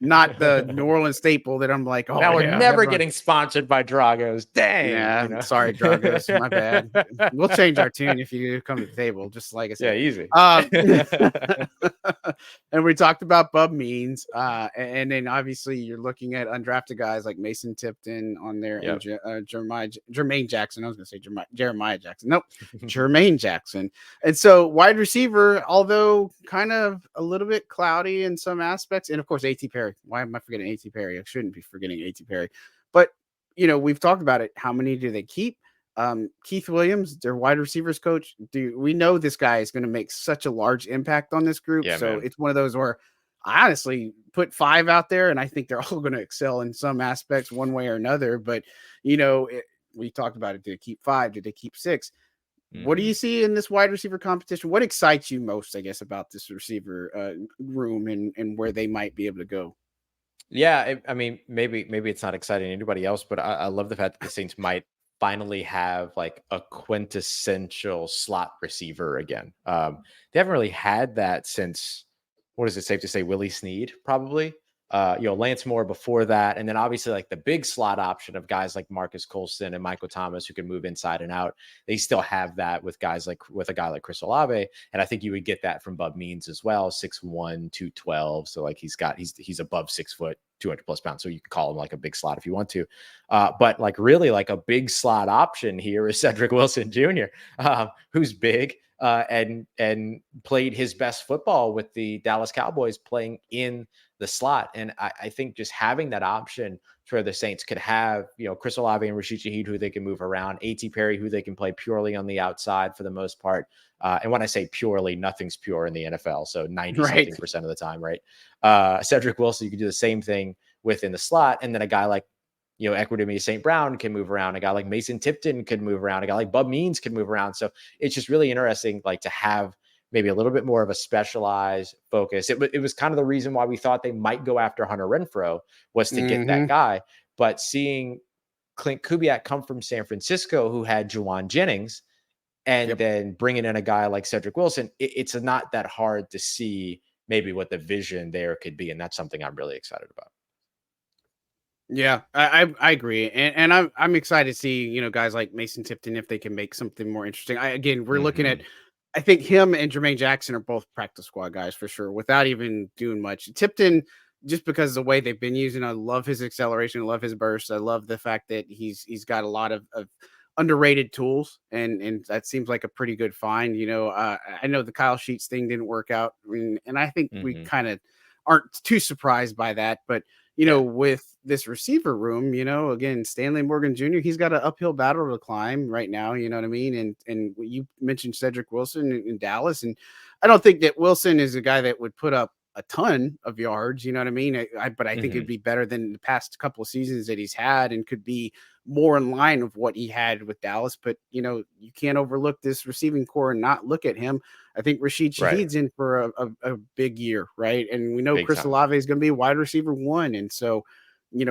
not the New Orleans staple that I'm like, oh Now we're yeah, never getting sponsored by Dragos. Dang. Yeah, sorry, Dragos, my bad. We'll change our tune if you come to the table, just like I said. Yeah, easy. And we talked about Bub Means, and then obviously you're looking at undrafted guys like Mason Tipton on there, and Jermaine Jackson. I was going to say Jeremiah Jackson. Nope, Jermaine Jackson. And so wide receiver, although kind of a little bit cloudy in some aspects, and of course A.T. Perry. Why am I forgetting A.T. Perry? I shouldn't be forgetting A.T. Perry, but we've talked about it. How many do they keep? Keith Williams, their wide receivers coach. We know this guy is going to make such a large impact on this group. Yeah, so man. It's one of those where I honestly put 5 out there, and I think they're all going to excel in some aspects, one way or another. But we talked about it. Did they keep 5? Did they keep 6? What do you see in this wide receiver competition? What excites you most, I guess, about this receiver room and where they might be able to go? Yeah, I mean, maybe it's not exciting to anybody else, but I love the fact that the Saints might finally have like a quintessential slot receiver again. They haven't really had that since, what is it safe to say, Willie Snead, probably. Lance Moore before that, and then obviously like the big slot option of guys like Marcus Colston and Michael Thomas who can move inside and out. They still have that with a guy like Chris Olave, and I think you would get that from Bub Means as well, 6'1", 212. So like he's above 6 foot, 200 plus pounds. So you can call him like a big slot if you want to. But like really like a big slot option here is Cedric Wilson Jr., who's big. And played his best football with the Dallas Cowboys playing in the slot. And I think just having that option where the Saints could have, Chris Olave and Rashid Shaheed, who they can move around, A.T. Perry, who they can play purely on the outside for the most part. And when I say purely, nothing's pure in the NFL. So 90 Right. something percent of the time, right? Cedric Wilson, you can do the same thing within the slot. And then a guy like, Equidemi St. Brown can move around. A guy like Mason Tipton could move around. A guy like Bub Means could move around. So it's just really interesting, like, to have maybe a little bit more of a specialized focus. It was kind of the reason why we thought they might go after Hunter Renfrow, was to get that guy. But seeing Clint Kubiak come from San Francisco, who had Juwan Jennings, and then bringing in a guy like Cedric Wilson, it's not that hard to see maybe what the vision there could be. And that's something I'm really excited about. Yeah, I agree, and I'm excited to see guys like Mason Tipton if they can make something more interesting. We're looking at, I think him and Jermaine Jackson are both practice squad guys for sure, without even doing much. Tipton, just because of the way they've been using, I love his acceleration, I love his burst, I love the fact that he's got a lot of underrated tools, and that seems like a pretty good find. I know the Kyle Sheets thing didn't work out, and I think we kind of aren't too surprised by that, but with this receiver room, again, Stanley Morgan Jr., he's got an uphill battle to climb right now. You know what I mean? And you mentioned Cedric Wilson in Dallas, and I don't think that Wilson is a guy that would put up a ton of yards. You know what I mean? But I think it'd be better than the past couple of seasons that he's had, and could be more in line of what he had with Dallas. But you can't overlook this receiving core and not look at him. I think Rashid Shaheed's in for a big year, right? And we know Big Chris time. Olave is going to be wide receiver 1, and so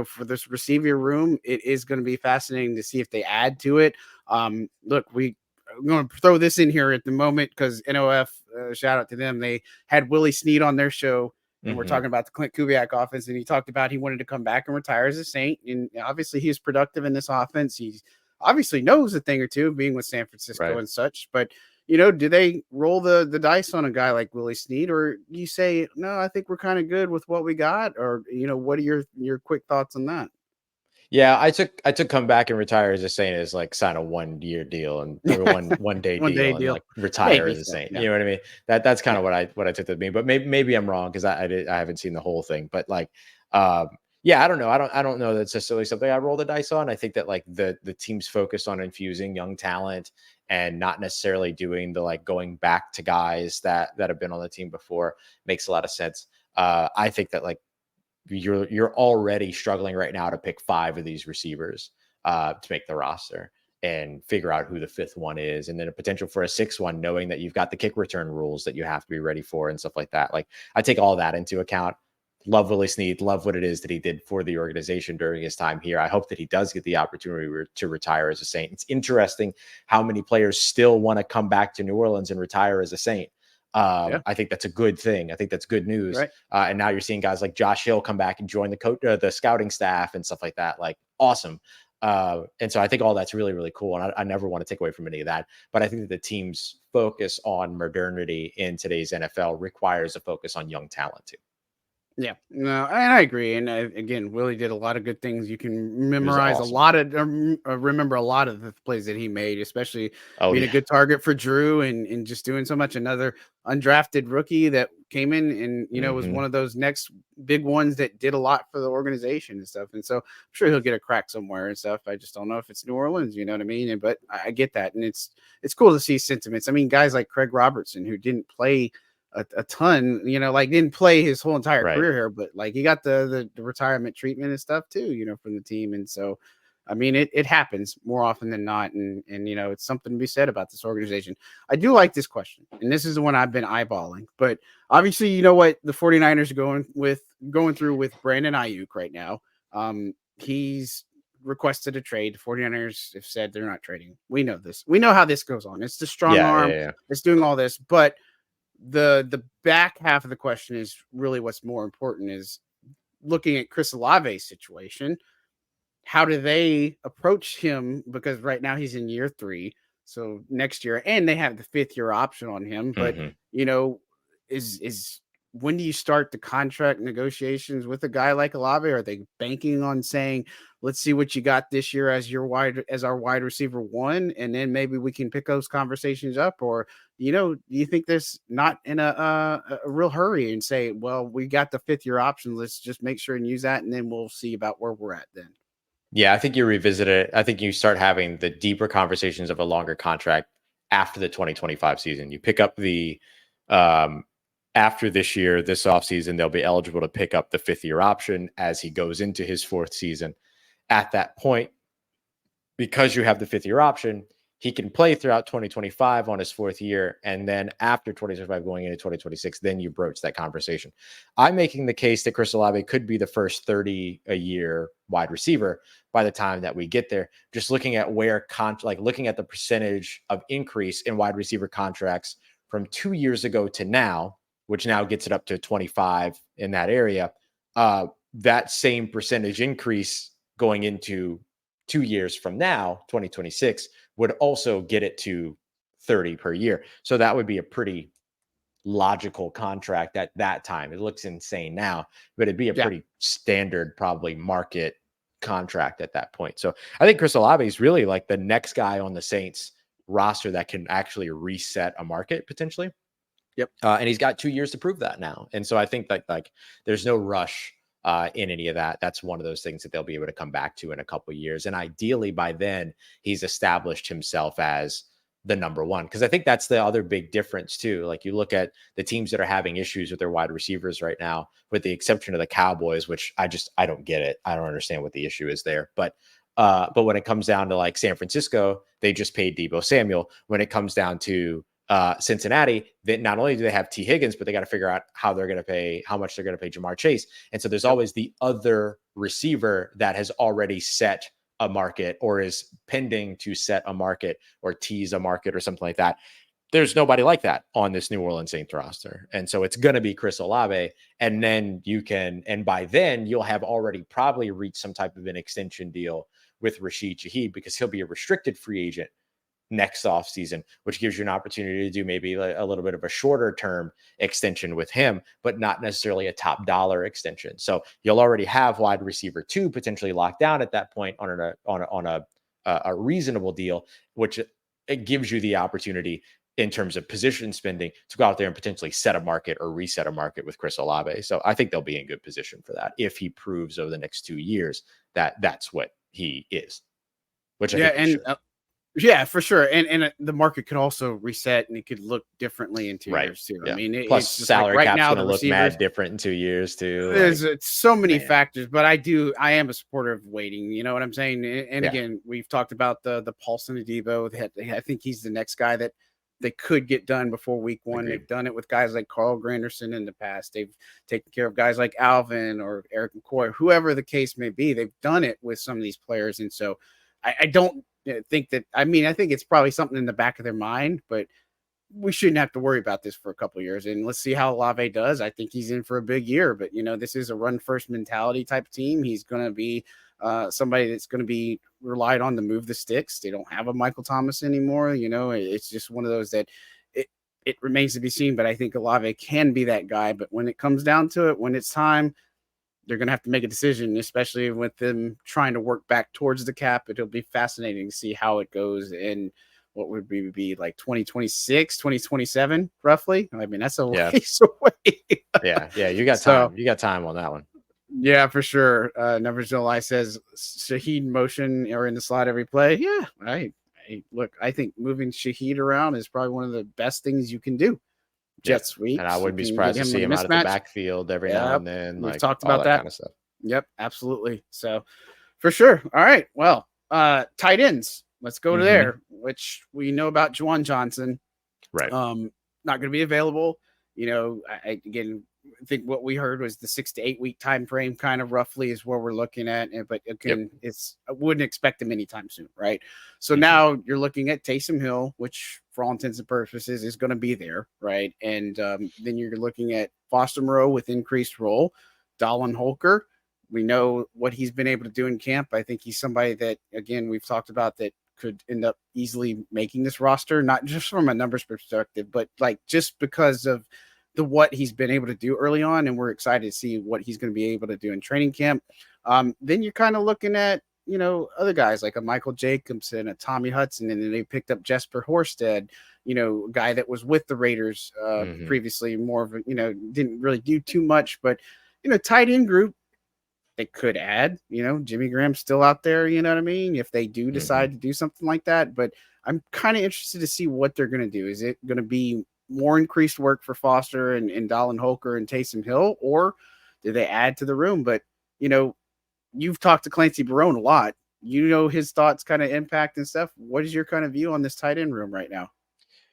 for this receiver room, it is going to be fascinating to see if they add to it. Look, I'm going to throw this in here at the moment because NOF, shout out to them. They had Willie Snead on their show, and we're talking about the Clint Kubiak offense, and he talked about he wanted to come back and retire as a Saint. And obviously, he's productive in this offense. He obviously knows a thing or two, being with San Francisco and such. But do they roll the dice on a guy like Willie Snead, or you say, no, I think we're kind of good with what we got? Or, what are your quick thoughts on that? Yeah, I took come back and retire as a Saint as like sign a 1-year deal and or one day One-day deal and deal. like retire Maybe as a so, Saint. yeah. You know what I mean? That's kind of what I took to mean. But maybe I'm wrong because I haven't seen the whole thing. But like, yeah, I don't know. I don't know that's necessarily something I roll the dice on. I think that like the team's focused on infusing young talent and not necessarily doing the like going back to guys that have been on the team before makes a lot of sense. I think that like you're already struggling right now to pick 5 of these receivers to make the roster and figure out who the 5th one is, and then a potential for a 6th one, knowing that you've got the kick return rules that you have to be ready for and stuff like that. Like, I take all that into account. Love Willie Snead, love what it is that he did for the organization during his time here. I hope that he does get the opportunity to retire as a Saint. It's interesting how many players still want to come back to New Orleans and retire as a Saint. I think that's a good thing. I think that's good news. Right. And now you're seeing guys like Josh Hill come back and join the scouting staff and stuff like that. Like, awesome. And so I think all that's really, really cool. And I never want to take away from any of that. But I think that the team's focus on modernity in today's NFL requires a focus on young talent too. Yeah, no, and I agree. And again, Willie did a lot of good things. You can memorize awesome. a lot of, remember a lot of the plays that he made, especially being a Yeah. good target for Drew and just doing so much. Another undrafted rookie that came in and was one of those next big ones that did a lot for the organization and stuff. And so I'm sure he'll get a crack somewhere and stuff. I just don't know if it's New Orleans, you know what I mean? But I get that, and it's cool to see sentiments. I mean, guys like Craig Robertson, who didn't play a ton, like didn't play his whole entire career here, but like he got the retirement treatment and stuff too, from the team. And so, I mean, it happens more often than not. And it's something to be said about this organization. I do like this question, and this is the one I've been eyeballing, but obviously, you know what the 49ers are going through with Brandon Ayuk right now. He's requested a trade. The 49ers have said they're not trading. We know this. We know how this goes on. It's the strong arm. Yeah. It's doing all this, but the back half of the question is really what's more important, is looking at Chris Olave's situation. How do they approach him? Because right now he's in year 3. So next year, and they have the 5th year option on him, but is when do you start the contract negotiations with a guy like Olave? Are they banking on saying, let's see what you got this year as our wide receiver one, and then maybe we can pick those conversations up? Or, do you think there's not in a real hurry and say, well, we got the 5th-year option, let's just make sure and use that, and then we'll see about where we're at then? Yeah, I think you revisit it. I think you start having the deeper conversations of a longer contract after the 2025 season. You pick up the after this year, this offseason, they'll be eligible to pick up the 5th-year option as he goes into his 4th season. At that point, because you have the 5th-year option, he can play throughout 2025 on his 4th year. And then after 2025 going into 2026, then you broach that conversation. I'm making the case that Chris Olave could be the first 30 a year wide receiver by the time that we get there. Just looking at looking at the percentage of increase in wide receiver contracts from 2 years ago to now, which now gets it up to 25 in that area. That same percentage increase going into 2 years from now, 2026, would also get it to 30 per year. So that would be a pretty logical contract at that time. It looks insane now, but it'd be a pretty standard, probably market contract at that point. So I think Chris Olave is really like the next guy on the Saints roster that can actually reset a market potentially. Yep. And he's got 2 years to prove that now. And so I think that like there's no rush in any of that. That's one of those things that they'll be able to come back to in a couple of years. And ideally by then he's established himself as the number one. Because I think that's the other big difference too. Like you look at the teams that are having issues with their wide receivers right now, with the exception of the Cowboys, which I don't get it. I don't understand what the issue is there. But when it comes down to like San Francisco, they just paid Deebo Samuel. When it comes down to Cincinnati, that not only do they have T. Higgins, but they got to figure out how much they're going to pay Jamar Chase. And so there's always the other receiver that has already set a market or is pending to set a market or tease a market or something like that. There's nobody like that on this New Orleans Saints roster. And so it's going to be Chris Olave. And then by then you'll have already probably reached some type of an extension deal with Rashid Shaheed, because he'll be a restricted free agent next offseason, which gives you an opportunity to do maybe a little bit of a shorter term extension with him, but not necessarily a top dollar extension. So you'll already have wide receiver 2 potentially locked down at that point on a reasonable deal, which it gives you the opportunity in terms of position spending to go out there and potentially set a market or reset a market with Chris Olave. So I think they'll be in good position for that if he proves over the next 2 years that that's what he is, which I think he should. Yeah, for sure. And the market could also reset and it could look differently in 2 years too. Yeah. I mean, plus it's just salary like cap's going to look mad different in 2 years too. There's so many factors, but I am a supporter of waiting. You know what I'm saying? And again, we've talked about the Paulson Adebo. I think he's the next guy that they could get done before week 1. Agreed. They've done it with guys like Carl Granderson in the past. They've taken care of guys like Alvin or Eric McCoy, whoever the case may be. They've done it with some of these players. And so I don't think that, I think it's probably something in the back of their mind, but we shouldn't have to worry about this for a couple of years. And let's see how Olave does. I think he's in for a big year, but this is a run first mentality type of team. He's going to be somebody that's going to be relied on to move the sticks. They don't have a Michael Thomas anymore. It's just one of those that it remains to be seen, but I think Olave can be that guy. But when it comes down to it, when it's time, they're going to have to make a decision, especially with them trying to work back towards the cap. It'll be fascinating to see how it goes in what would be like 2026, 2027, roughly. That's a ways away. Yeah. You got time. You got time on that one. Yeah, for sure. Numbers Don't Lie says Shaheed motion or in the slot every play. Yeah, right. Look, I think moving Shaheed around is probably one of the best things you can do. Jet sweep. And I wouldn't be surprised to see him out of the backfield every now and then. We've talked about that kind of stuff. Yep, absolutely. So for sure. All right. Well, tight ends. Let's go to there, which we know about Juwan Johnson. Right. Not going to be available. I think what we heard was the 6 to 8 week time frame kind of roughly is where we're looking at. But again, I wouldn't expect him anytime soon. Right. So now you're looking at Taysom Hill, which for all intents and purposes is going to be there. Right. And then you're looking at Foster Moreau with increased role. Dallin Holker. We know what he's been able to do in camp. I think he's somebody that, again, we've talked about that could end up easily making this roster, not just from a numbers perspective, but like just because of what he's been able to do early on, and we're excited to see what he's going to be able to do in training camp. Then you're kind of looking at, other guys like a Michael Jacobson, a Tommy Hudson, and then they picked up Jesper Horsted, a guy that was with the Raiders previously, more of a, didn't really do too much, but, tight end group, they could add, Jimmy Graham's still out there, you know what I mean? If they do decide to do something like that, but I'm kind of interested to see what they're going to do. Is it going to be more increased work for Foster and Dallin Holker and Taysom Hill, or do they add to the room? But, you've talked to Clancy Barone a lot. His thoughts kind of impact and stuff. What is your kind of view on this tight end room right now?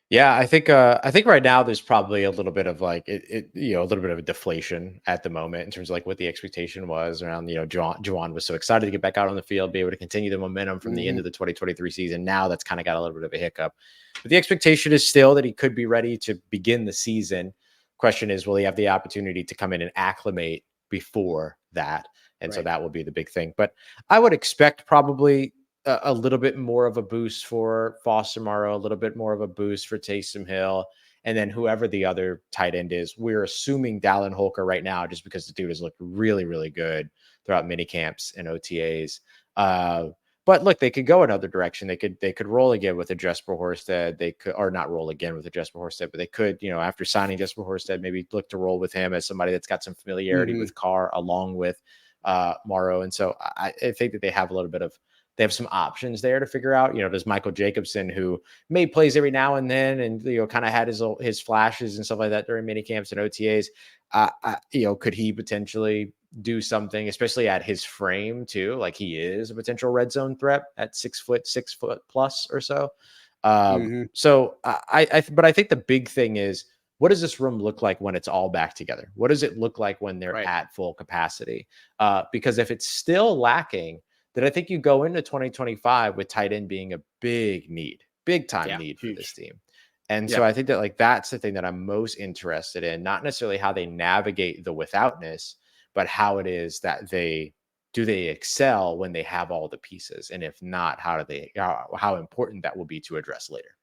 Yeah, I think right now there's probably a little bit of like a little bit of a deflation at the moment in terms of like what the expectation was around, Juwan was so excited to get back out on the field, be able to continue the momentum from the end of the 2023 season. Now that's kind of got a little bit of a hiccup. But the expectation is still that he could be ready to begin the season. Question is, will he have the opportunity to come in and acclimate before that? And so that will be the big thing. But I would expect probably a little bit more of a boost for Foster Moreau, a little bit more of a boost for Taysom Hill, and then whoever the other tight end is. We're assuming Dallin Holker right now, just because the dude has looked really, really good throughout mini camps and OTAs. But look, they could go another direction. They could roll again with a Jesper Horsted. They could, or not roll again with a Jesper Horsted, but they could, after signing Jesper Horsted, maybe look to roll with him as somebody that's got some familiarity with Carr along with Morrow. And so I think that they have some options there to figure out. Does Michael Jacobson, who made plays every now and then and kind of had his flashes and stuff like that during mini camps and OTAs, could he potentially do something, especially at his frame too? Like, he is a potential red zone threat at 6 foot plus or so. So but I think the big thing is, what does this room look like when it's all back together? What does it look like when they're at full capacity? Because if it's still lacking, then I think you go into 2025 with tight end being a big time need for this team. And so I think that that's the thing that I'm most interested in, not necessarily how they navigate the withoutness, but how it is that they excel when they have all the pieces. And if not, how important that will be to address later.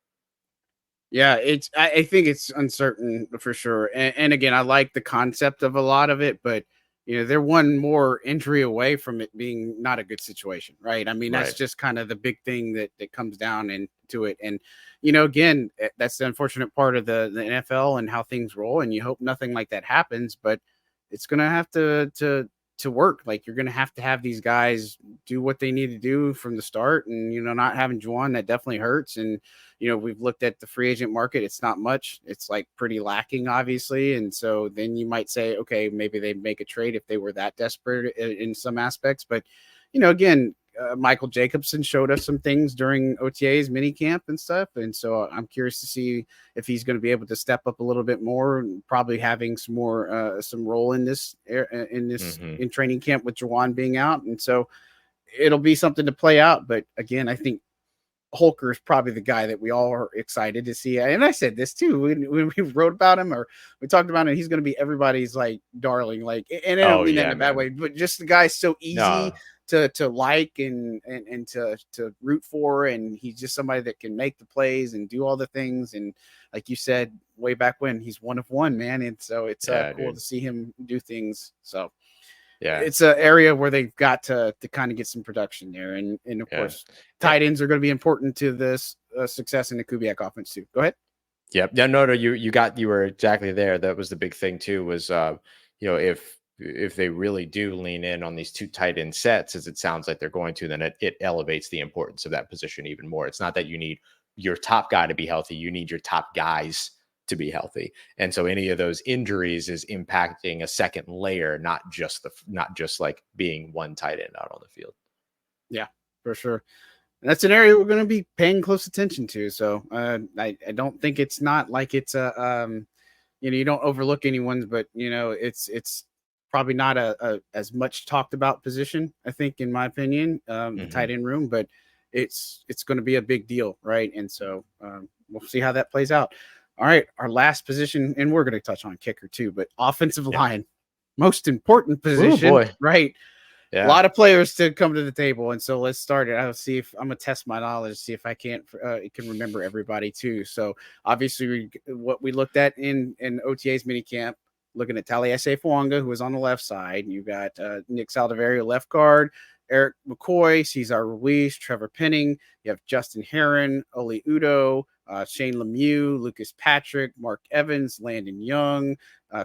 Yeah, I think it's uncertain for sure. And again, I like the concept of a lot of it, but they're one more injury away from it being not a good situation, right? I mean, that's just kind of the big thing that comes down into it. And again, that's the unfortunate part of the NFL and how things roll. And you hope nothing like that happens, but it's gonna have to work. Like, you're gonna have to have these guys do what they need to do from the start. And not having Juwan, that definitely hurts. And we've looked at the free agent market. It's not much. It's like pretty lacking, obviously. And so then you might say, okay, maybe they make a trade if they were that desperate in some aspects. But again, Michael Jacobson showed us some things during OTA's mini camp and stuff. And so I'm curious to see if he's going to be able to step up a little bit more, and probably having some more, some role in in training camp with Juwan being out. And so it'll be something to play out. But again, I think Holker is probably the guy that we all are excited to see. And I said this too, when we wrote about him or we talked about him, he's going to be everybody's like darling, like, and I don't mean that in a bad way, but just the guy's so easy to like and to root for. And he's just somebody that can make the plays and do all the things. And like you said, way back when, he's one of one, man. And so it's cool to see him do things. So it's an area where they've got to kind of get some production there. And of course, tight ends are going to be important to this success in the Kubiak offense too. Go ahead. Yep. Yeah, no, you were exactly there. That was the big thing too, was, if they really do lean in on these two tight end sets, as it sounds like they're going to, then it elevates the importance of that position even more. It's not that you need your top guy to be healthy. You need your top guys to be healthy. And so any of those injuries is impacting a second layer, not just like being one tight end out on the field. Yeah, for sure. And that's an area we're going to be paying close attention to. So I don't think it's not like it's you don't overlook anyone's, but it's probably not a as much talked about position, I think, in my opinion, the tight end room, but it's going to be a big deal. Right. And so we'll see how that plays out. All right, our last position, and we're going to touch on kicker too, but offensive line, most important position, right? A lot of players to come to the table, and so let's start it. I'll see if I'm gonna test my knowledge, see if I can't can remember everybody too. So obviously, what we looked at in OTA's minicamp, looking at Taliesin Fuanga, who was on the left side. You got Nick Saldivario left guard, Eric McCoy, Cesar Ruiz, Trevor Penning. You have Justin Herron, Oli Udo, Shane Lemieux, Lucas Patrick, Mark Evans, Landon Young,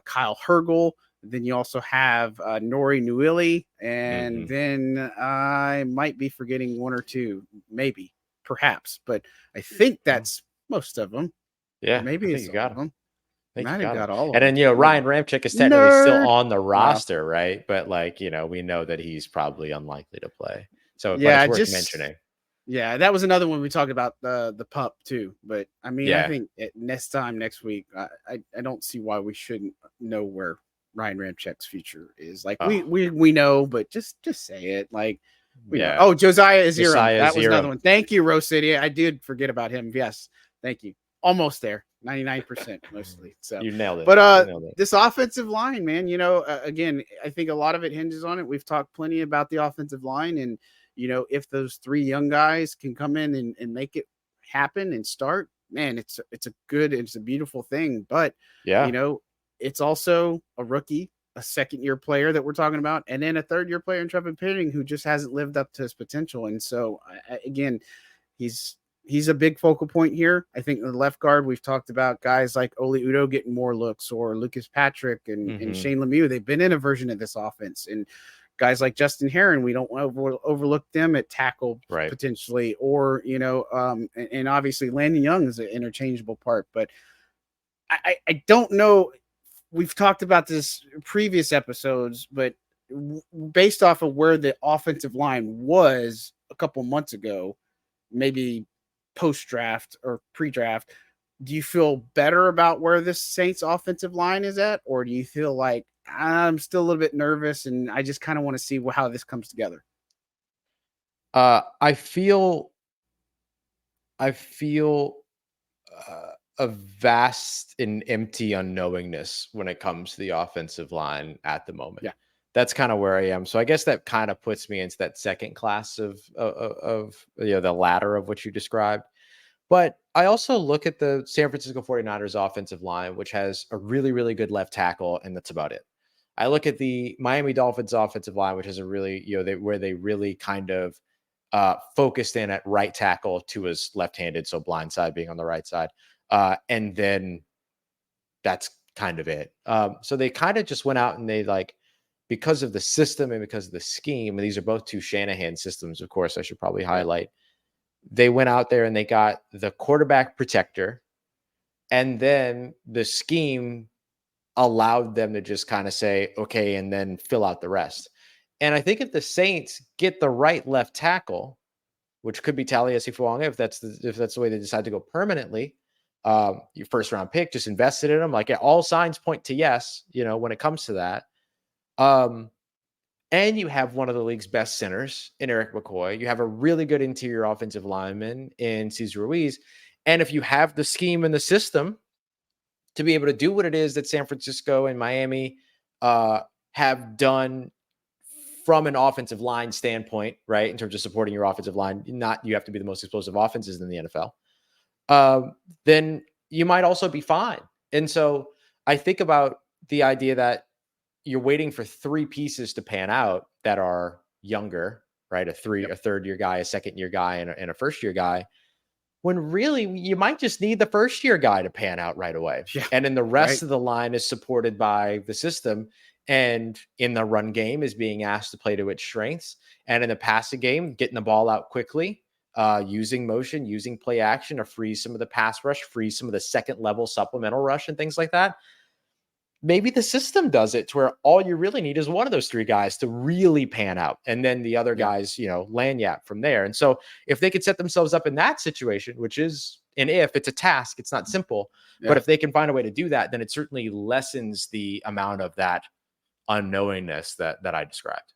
Kyle Hergel. Then you also have Nori Newili, and then I might be forgetting one or two, maybe, perhaps, but I think that's most of them. Yeah, or maybe it's all of them. I think Might you have got got him. all of And them. then, Ryan Ramczyk is technically still on the Wow. roster, right? But we know that he's probably unlikely to play. So, but Yeah, it's worth mentioning. Yeah, that was another one we talked about the pup too. But I mean, I Yeah. think next week, I don't see why we shouldn't know where Ryan Ramczyk's future is. Like we know, but just say it. Like we know. Oh, Josiah Aziram. That was another one. Thank you, Rose City. I did forget about him. Yes, thank you. Almost there. 99% mostly. So you nailed it. But this offensive line, man, again, I think a lot of it hinges on it. We've talked plenty about the offensive line, and if those three young guys can come in and make it happen and start, man, it's a beautiful thing. But it's also a rookie, a second-year player that we're talking about, and then a third-year player in Trevor Penning who just hasn't lived up to his potential. And so again, he's a big focal point here. I think the left guard, we've talked about guys like Oli Udo getting more looks, or Lucas Patrick and Shane Lemieux. They've been in a version of this offense. And guys like Justin Herron, we don't overlook them at tackle potentially, or, and obviously Landon Young is an interchangeable part. But I don't know. We've talked about this in previous episodes, but based off of where the offensive line was a couple months ago, maybe post-draft or pre-draft, do you feel better about where this Saints offensive line is at, or do you feel like I'm still a little bit nervous and I just kind of want to see how this comes together? I feel a vast and empty unknowingness when it comes to the offensive line at the moment. Yeah. That's kind of where I am. So I guess that kind of puts me into that second class of the ladder of what you described. But I also look at the San Francisco 49ers offensive line, which has a really, really good left tackle, and that's about it. I look at the Miami Dolphins offensive line, which has a really, where they really kind of focused in at right tackle. Tua's left-handed, so blind side being on the right side. And then that's kind of it. So they kind of just went out and they because of the system and because of the scheme, and these are both two Shanahan systems, of course, I should probably highlight. They went out there and they got the quarterback protector, and then the scheme allowed them to just kind of say, okay, and then fill out the rest. And I think if the Saints get the right left tackle, which could be Taliesin Fuanga, if that's the way they decide to go permanently, your first round pick, just invested in him. All signs point to yes, when it comes to that. And you have one of the league's best centers in Eric McCoy. You have a really good interior offensive lineman in Cesar Ruiz. And if you have the scheme and the system to be able to do what it is that San Francisco and Miami have done from an offensive line standpoint, right, in terms of supporting your offensive line, you have to be the most explosive offenses in the NFL, then you might also be fine. And so I think about the idea that you're waiting for three pieces to pan out that are younger, right? A third-year guy, a second-year guy, and a first-year guy, when really you might just need the first-year guy to pan out right away. Yeah, and then the rest of the line is supported by the system, and in the run game is being asked to play to its strengths, and in the passing game, getting the ball out quickly, using motion, using play action to freeze some of the pass rush, freeze some of the second-level supplemental rush and things like that. Maybe the system does it to where all you really need is one of those three guys to really pan out. And then the other guys, lagniappe from there. And so if they could set themselves up in that situation, which is it's a task, it's not simple, but if they can find a way to do that, then it certainly lessens the amount of that unknowingness that I described.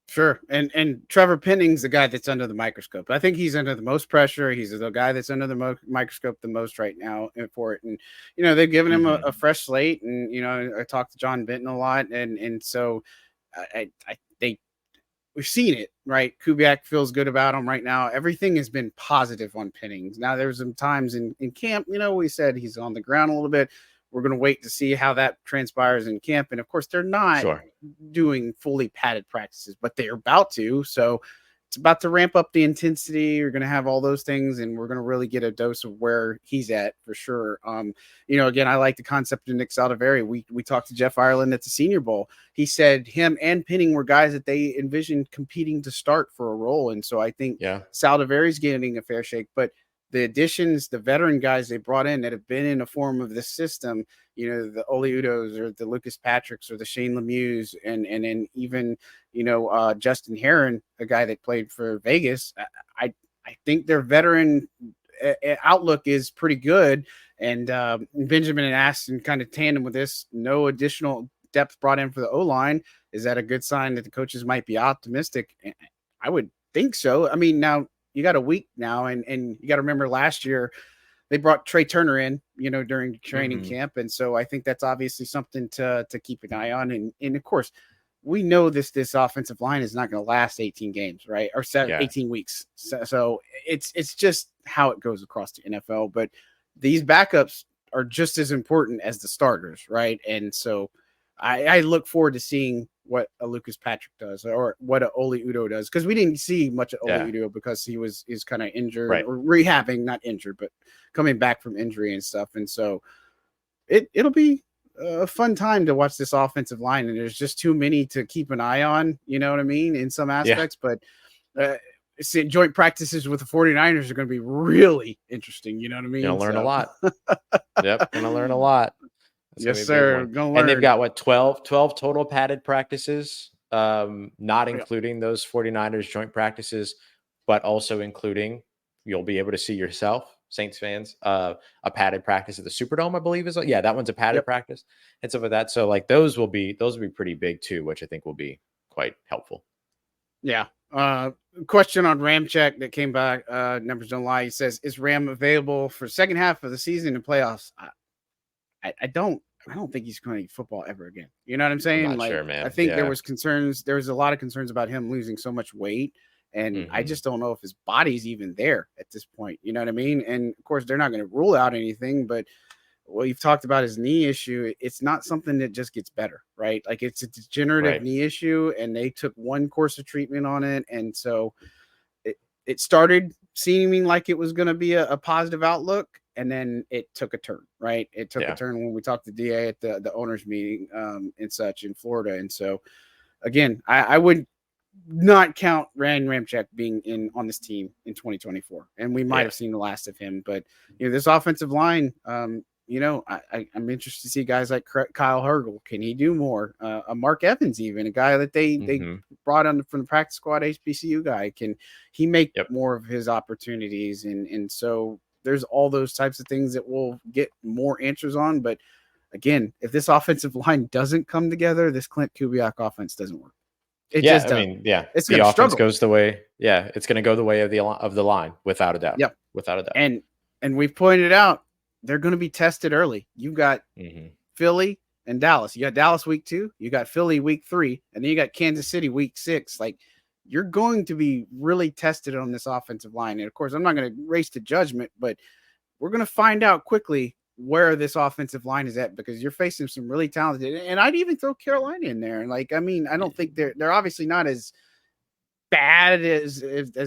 Sure. And Trevor Penning's the guy that's under the microscope. I think he's under the most pressure. He's the guy that's under the microscope the most right now for it. And, they've given him a fresh slate. And, I talked to John Benton a lot. And so I think we've seen it, right? Kubiak feels good about him right now. Everything has been positive on Pennings. Now, there's some times in camp, we said he's on the ground a little bit. We're going to wait to see how that transpires in camp. And of course, they're not doing fully padded practices, but they're about to. So it's about to ramp up the intensity. You're going to have all those things, and we're going to really get a dose of where he's at for sure. Again, I like the concept of Nick Saldiveri. We talked to Jeff Ireland at the Senior Bowl. He said him and Penning were guys that they envisioned competing to start for a role. And so I think Saldiveri's getting a fair shake, but the additions, the veteran guys they brought in that have been in a form of this system, the Oli Udos or the Lucas Patricks or the Shane Lemieux and then even, Justin Heron, a guy that played for Vegas. I think their veteran outlook is pretty good. And Benjamin and Aston kind of tandem with this, no additional depth brought in for the O-line. Is that a good sign that the coaches might be optimistic? I would think so. I mean, now you got a week now, and you got to remember last year they brought Trey Turner in, during training camp. And so I think that's obviously something to keep an eye on. And of course, we know this offensive line is not going to last 18 games, right? Or 18 weeks. So it's just how it goes across the NFL. But these backups are just as important as the starters, right? And so I look forward to seeing what a Lucas Patrick does or what a Oli Udo does, because we didn't see much of Oli Udo because he is kind of injured or rehabbing, not injured, but coming back from injury and stuff. And so it'll be a fun time to watch this offensive line, and there's just too many to keep an eye on, you know what I mean, in some aspects. But joint practices with the 49ers are going to be really interesting, you know what I mean? You'll learn a lot. Yep, going to learn a lot. Yes, sir. And they've got 12 total padded practices, not including those 49ers joint practices, but also including, you'll be able to see yourself, Saints fans, a padded practice at the Superdome, I believe is. Yeah, that one's a padded practice and stuff like that. So like those will be pretty big too, which I think will be quite helpful. Yeah. Question on Ramczyk that came back. Numbers don't lie. He says, is Ram available for second half of the season and playoffs? I don't think he's going to eat football ever again. You know what I'm saying? I'm not sure, man. I think there was a lot of concerns about him losing so much weight. And I just don't know if his body's even there at this point. You know what I mean? And of course, they're not going to rule out anything, but you've talked about his knee issue. It's not something that just gets better, right? Like it's a degenerative knee issue, and they took one course of treatment on it. And so it started seeming like it was going to be a positive outlook. And then it took a turn, right? It took a turn when we talked to DA at the owners meeting and such in Florida. And so, again, I would not count Ryan Ramczyk being on this team in 2024. And we might have seen the last of him. But, this offensive line, I'm interested to see guys like Kyle Hergel. Can he do more? Mark Evans, even a guy that they brought on from the practice squad, HBCU guy. Can he make more of his opportunities? And so there's all those types of things that we'll get more answers on. But again, if this offensive line doesn't come together, this Clint Kubiak offense doesn't work. It's the offense goes the way. Yeah, it's going to go the way of the line without a doubt. Yep, without a doubt. And we've pointed out they're going to be tested early. You got Philly and Dallas. You got Dallas week 2. You got Philly week 3, and then you got Kansas City week 6. Like, you're going to be really tested on this offensive line. And of course, I'm not going to race to judgment, but we're going to find out quickly where this offensive line is at, because you're facing some really talented, and I'd even throw Carolina in there. And I don't think they're obviously not as bad as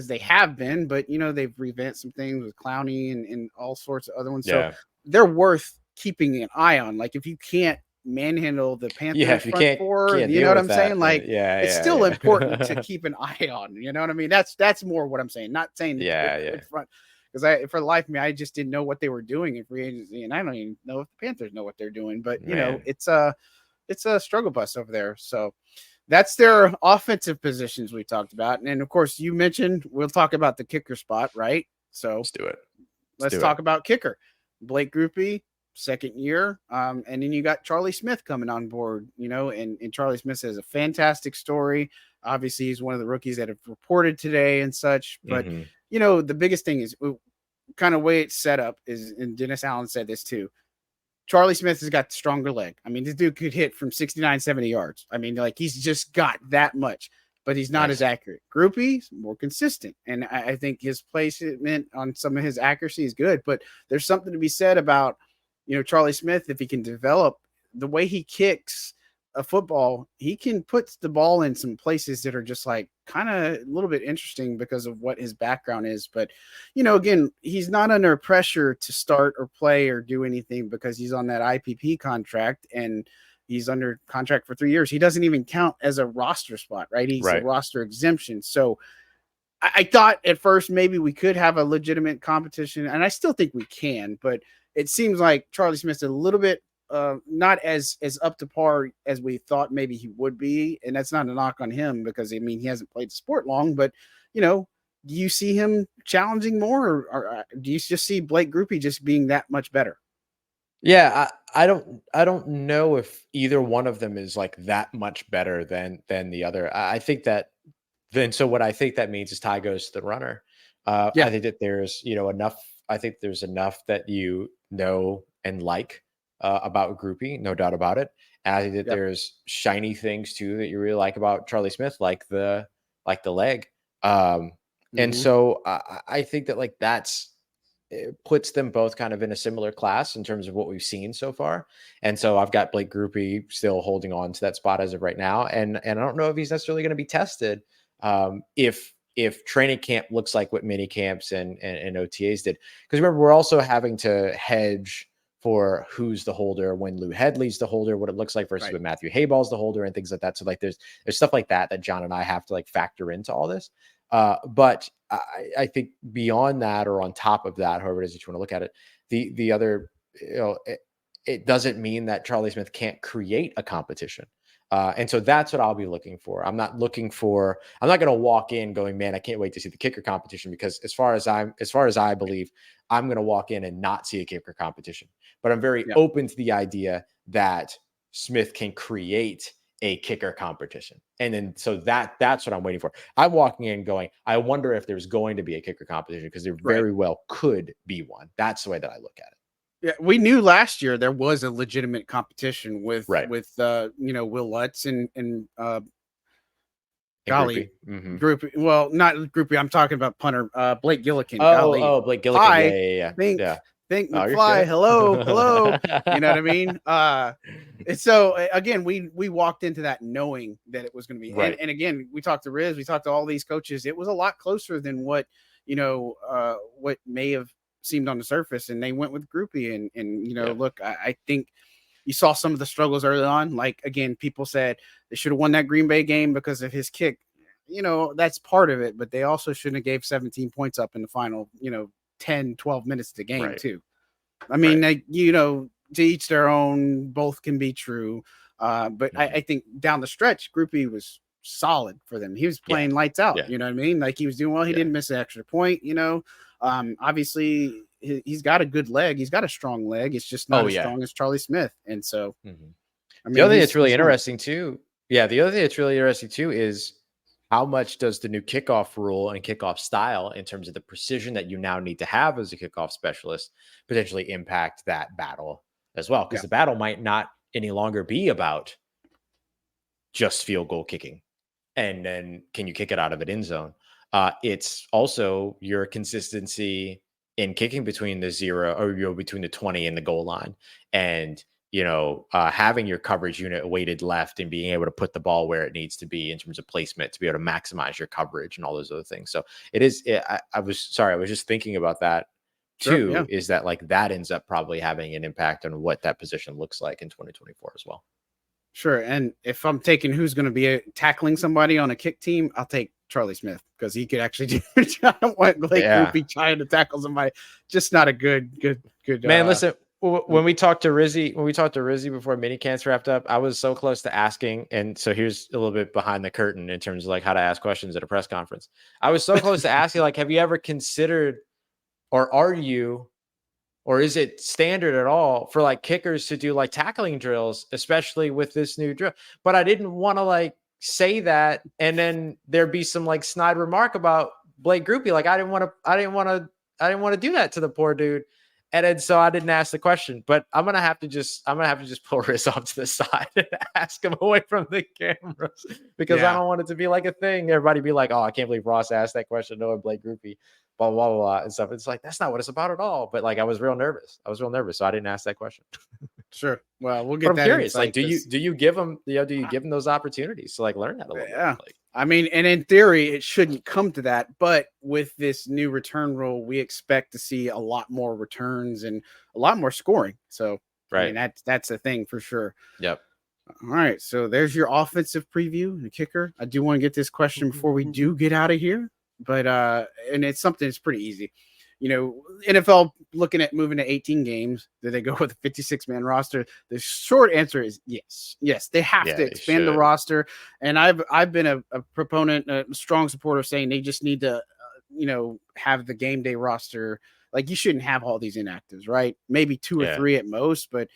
they have been, but they've revamped some things with Clowney and all sorts of other ones. So they're worth keeping an eye on. Like, if you can't manhandle the Panthers if you can't you know what I'm saying? Like, it's still important to keep an eye on. You know what I mean? That's more what I'm saying. Not saying in front, because for the life of me, I just didn't know what they were doing in free agency, and I don't even know if the Panthers know what they're doing. But it's a struggle bus over there. So that's their offensive positions we talked about, and of course you mentioned we'll talk about the kicker spot, right? So let's do it. Let's talk about kicker. Blake Grupe, second year. And then you got Charlie Smith coming on board, and Charlie Smith has a fantastic story. Obviously, he's one of the rookies that have reported today and such. But, the biggest thing is kind of way it's set up is, and Dennis Allen said this too, Charlie Smith has got the stronger leg. I mean, this dude could hit from 69, 70 yards. I mean, like, he's just got that much. but he's not as Nice. accurate. Groupie's more consistent, and I think his placement on some of his accuracy is good. But there's something to be said about, Charlie Smith, if he can develop the way he kicks a football, he can put the ball in some places that are just like kind of a little bit interesting because of what his background is. But, again, he's not under pressure to start or play or do anything because he's on that IPP contract and he's under contract for 3 years. He doesn't even count as a roster spot, right? He's a Right. roster exemption. So I thought at first maybe we could have a legitimate competition, and I still think we can, but it seems like Charlie Smith's a little bit not as up to par as we thought maybe he would be, and that's not a knock on him because I mean he hasn't played the sport long, but do you see him challenging more, or do you just see Blake Groupie just being that much better? Yeah, I don't know if either one of them is like that much better than the other. I think that then so what I think that means is tie goes to the runner. I Yeah, think that there's enough. I think there's enough that you know and like about Groupie, no doubt about it. And I think that yeah, there's shiny things too that you really like about Charlie Smith, like the leg. Um, and hmm, so I think that like that's it puts them both kind of in a similar class in terms of what we've seen so far. And so I've got Blake Groupie still holding on to that spot as of right now. And I don't know if he's necessarily going to be tested if training camp looks like what mini camps and OTAs did. Because remember, we're also having to hedge for who's the holder when Lou Headley's the holder, what it looks like versus right, when Matthew Hayball's the holder and things like that. So like there's stuff like that John and I have to like factor into all this. But I think beyond that, or on top of that, however it is that you want to look at it, the other, it doesn't mean that Charlie Smith can't create a competition. And so that's what I'll be looking for. I'm not going to walk in going, man, I can't wait to see the kicker competition, because as far as I believe, I'm going to walk in and not see a kicker competition. But I'm very yeah, open to the idea that Smith can create a kicker competition. And then so that's what I'm waiting for. I'm walking in going, I wonder if there's going to be a kicker competition, because there right. very well could be one. That's the way that I look at it. Yeah, we knew last year there was a legitimate competition with Right. Will Lutz and And golly, groupie. Mm-hmm. Groupie. Well, not Groupie. I'm talking about punter Blake Gillikin. Oh, Golly, Blake Gillikin. Yeah, fly, yeah, yeah, think, yeah. think Oh, you're McFly. good. Hello, hello. You know what I mean? And so again, we walked into that knowing that it was going to be, Right. and again, we talked to Riz, we talked to all these coaches. It was a lot closer than what what may have seemed on the surface, and they went with Groupie. And Yeah. look, I think you saw some of the struggles early on. Like again, people said they should have won that Green Bay game because of his kick. That's part of it, but they also shouldn't have gave 17 points up in the final, 10, 12 minutes of the game Right. too. I mean, Right. to each their own, both can be true. But Mm-hmm. I think down the stretch, Groupie was solid for them. He was Yeah. playing lights out. Yeah. You know what I mean? Like he was doing well. He Yeah. didn't miss an extra point. Obviously he's got a good leg. He's got a strong leg. It's just not Oh, as yeah. strong as Charlie Smith. And so, Mhm. I The mean, other thing that's really he's on. interesting too. Yeah, the other thing that's really interesting too is how much does the new kickoff rule and kickoff style, in terms of the precision that you now need to have as a kickoff specialist, potentially impact that battle as well? Because Yeah, the battle might not any longer be about just field goal kicking, and then can you kick it out of an end zone? It's also your consistency in kicking between the 0, or between the 20 and the goal line, and having your coverage unit weighted left and being able to put the ball where it needs to be in terms of placement to be able to maximize your coverage and all those other things. So it is. I was sorry, I was just thinking about that sure. Yeah, too. Is that like that ends up probably having an impact on what that position looks like in 2024 as well? sure. And if I'm taking who's going to be tackling somebody on a kick team, I'll take Charlie Smith because he could actually do the job. I don't want Blake Yeah. Groupie trying to tackle somebody. Just not a good. Man, listen, when we talked to Rizzy before minicamps wrapped up, I was so close to asking. And so here's a little bit behind the curtain in terms of like how to ask questions at a press conference. I was so close to asking, like, have you ever considered, or are you, or is it standard at all for like kickers to do like tackling drills, especially with this new drill? But I didn't want to like say that and then there'd be some like snide remark about Blake Groupie. Like I didn't want to do that to the poor dude. And then so I didn't ask the question, but I'm gonna have to just pull Riz off to the side and ask him away from the cameras because I don't want it to be like a thing. Everybody be like, "Oh, I can't believe Ross asked that question." No, and Blake Groupie, blah blah blah blah and stuff. It's like that's not what it's about at all. But like I was real nervous, so I didn't ask that question. Sure. Well, we'll But get I'm that curious, like, insight. do you give them those opportunities to like learn that a little bit? Yeah. Like, I mean, and in theory, it shouldn't come to that. But with this new return rule, we expect to see a lot more returns and a lot more scoring. So, I mean, right? that's a thing for sure. Yep. All right. So there's your offensive preview, the kicker. I do want to get this question before we do get out of here. But and it's something that's pretty easy. You know, NFL looking at moving to 18 games. Do they go with a 56-man roster? The short answer is yes. Yes, they have Yeah, to they expand the should. roster. And I've been a proponent, a strong supporter, saying they just need to, have the game day roster. Like you shouldn't have all these inactives, right? Maybe two or Yeah. three at most, but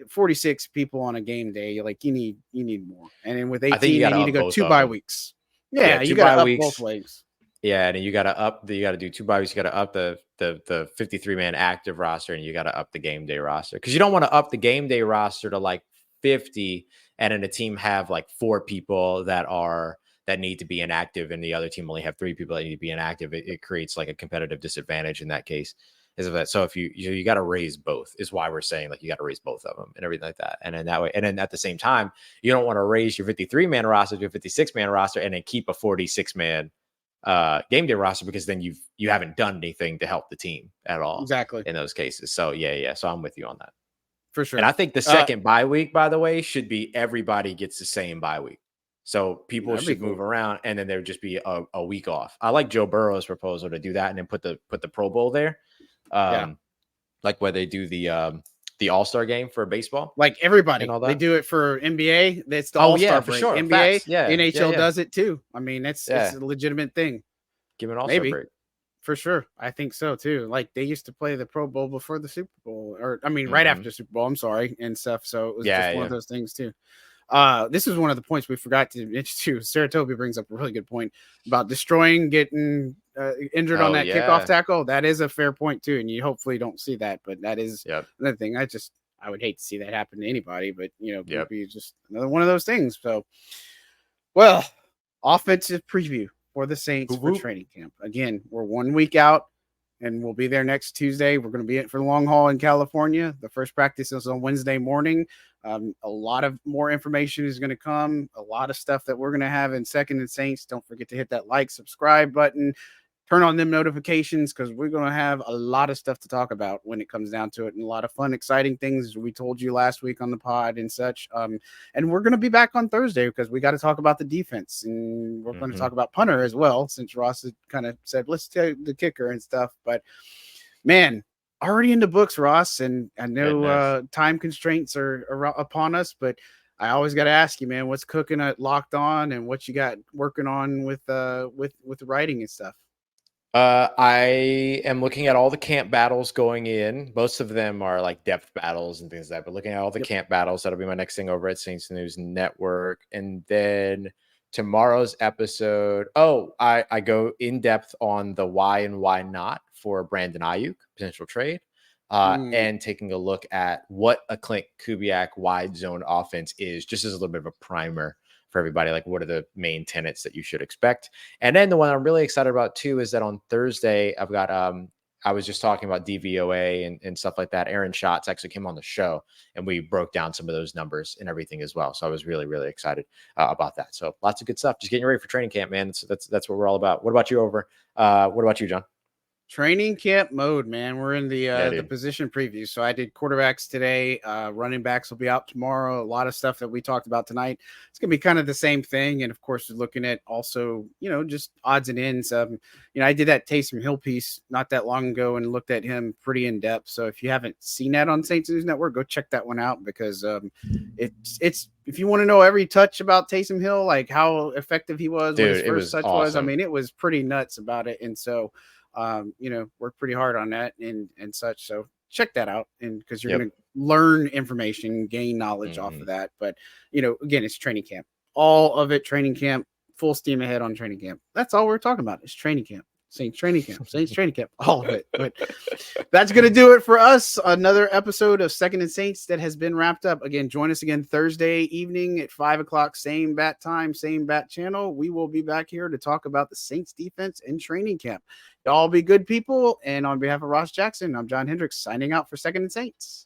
46 people on a game day, like you need more. And then with I think 18, you they gotta need to up go both 2 of bye them. weeks. Yeah, you 2 got bye to up weeks. both ways. Yeah, and you gotta do 2 bye weeks. You gotta up the 53-man active roster, and you gotta up the game day roster because you don't want to up the game day roster to like 50, and then a team have like 4 people that need to be inactive, and the other team only have 3 people that need to be inactive. It creates like a competitive disadvantage in that case. Is that so? If you got to raise both, is why we're saying like you got to raise both of them and everything like that. And then that way, and then at the same time, you don't want to raise your 53-man roster to a 56-man roster and then keep a 46-man game day roster because then you haven't done anything to help the team at all Exactly. in those cases. So yeah. So I'm with you on that. For sure. And I think the second bye week, by the way, should be everybody gets the same bye week. So people should move around and then there would just be a week off. I like Joe Burrow's proposal to do that and then put the Pro Bowl there. Like where they do the All-Star game for baseball. Like everybody, and all that. they do it for NBA. That's the All-Star break. Sure. NBA, Facts. Yeah, NHL does it too. I mean, it's a legitimate thing. Give an All-Star break. For sure. I think so too. Like they used to play the Pro Bowl before the Super Bowl, or I mean, right after Super Bowl. I'm sorry, and stuff. So it was just one of those things too. This is one of the points we forgot to mention too. Saratobi brings up a really good point about getting injured on that kickoff tackle. That is a fair point too, and you hopefully don't see that. But that is another thing. I would hate to see that happen to anybody, but it could be just another one of those things. So, well, offensive preview for the Saints for training camp. Again, we're 1 week out. And we'll be there next Tuesday. We're going to be in for the long haul in California. The first practice is on Wednesday morning. A lot of more information is going to come. A lot of stuff that we're going to have in Second and Saints. Don't forget to hit that like, subscribe button. Turn on them notifications because we're going to have a lot of stuff to talk about when it comes down to it, and a lot of fun, exciting things we told you last week on the pod and such. And we're going to be back on Thursday because we got to talk about the defense, and we're going to talk about punter as well, since Ross had kind of said, let's take the kicker and stuff. But man, already in the books, Ross, and I know time constraints are upon us, but I always got to ask you, man, what's cooking at Locked On and what you got working on with the writing and stuff. I am looking at all the camp battles going in. Most of them are like depth battles and things like that, but looking at all the camp battles, that'll be my next thing over at Saints News Network. And then tomorrow's episode, I go in depth on the why and why not for Brandon Ayuk, potential trade, and taking a look at what a Clint Kubiak wide zone offense is, just as a little bit of a primer for everybody. Like, what are the main tenets that you should expect? And then the one I'm really excited about too is that on Thursday I've got I was just talking about DVOA and stuff like that. Aaron Schatz actually came on the show and we broke down some of those numbers and everything as well. So I was really, really excited about that. So lots of good stuff. Just getting ready for training camp, man. That's what we're all about. What about you, what about you, John? Training camp mode, man. We're in the position preview. So I did quarterbacks today. Running backs will be out tomorrow. A lot of stuff that we talked about tonight. It's going to be kind of the same thing. And of course, we're looking at also, just odds and ends. I did that Taysom Hill piece not that long ago and looked at him pretty in depth. So if you haven't seen that on Saints News Network, go check that one out because it's if you want to know every touch about Taysom Hill, like how effective he was, what his first touch was. I mean, it was pretty nuts about it. And so work pretty hard on that and such. So check that out. And because you're going to learn information, gain knowledge off of that. But, again, it's training camp, all of it training camp, full steam ahead on training camp. That's all we're talking about is training camp. Saints training camp, all of it. But that's going to do it for us. Another episode of Second and Saints that has been wrapped up. Again, join us again Thursday evening at 5 o'clock, same bat time, same bat channel. We will be back here to talk about the Saints defense and training camp. Y'all be good people. And on behalf of Ross Jackson, I'm John Hendricks signing out for Second and Saints.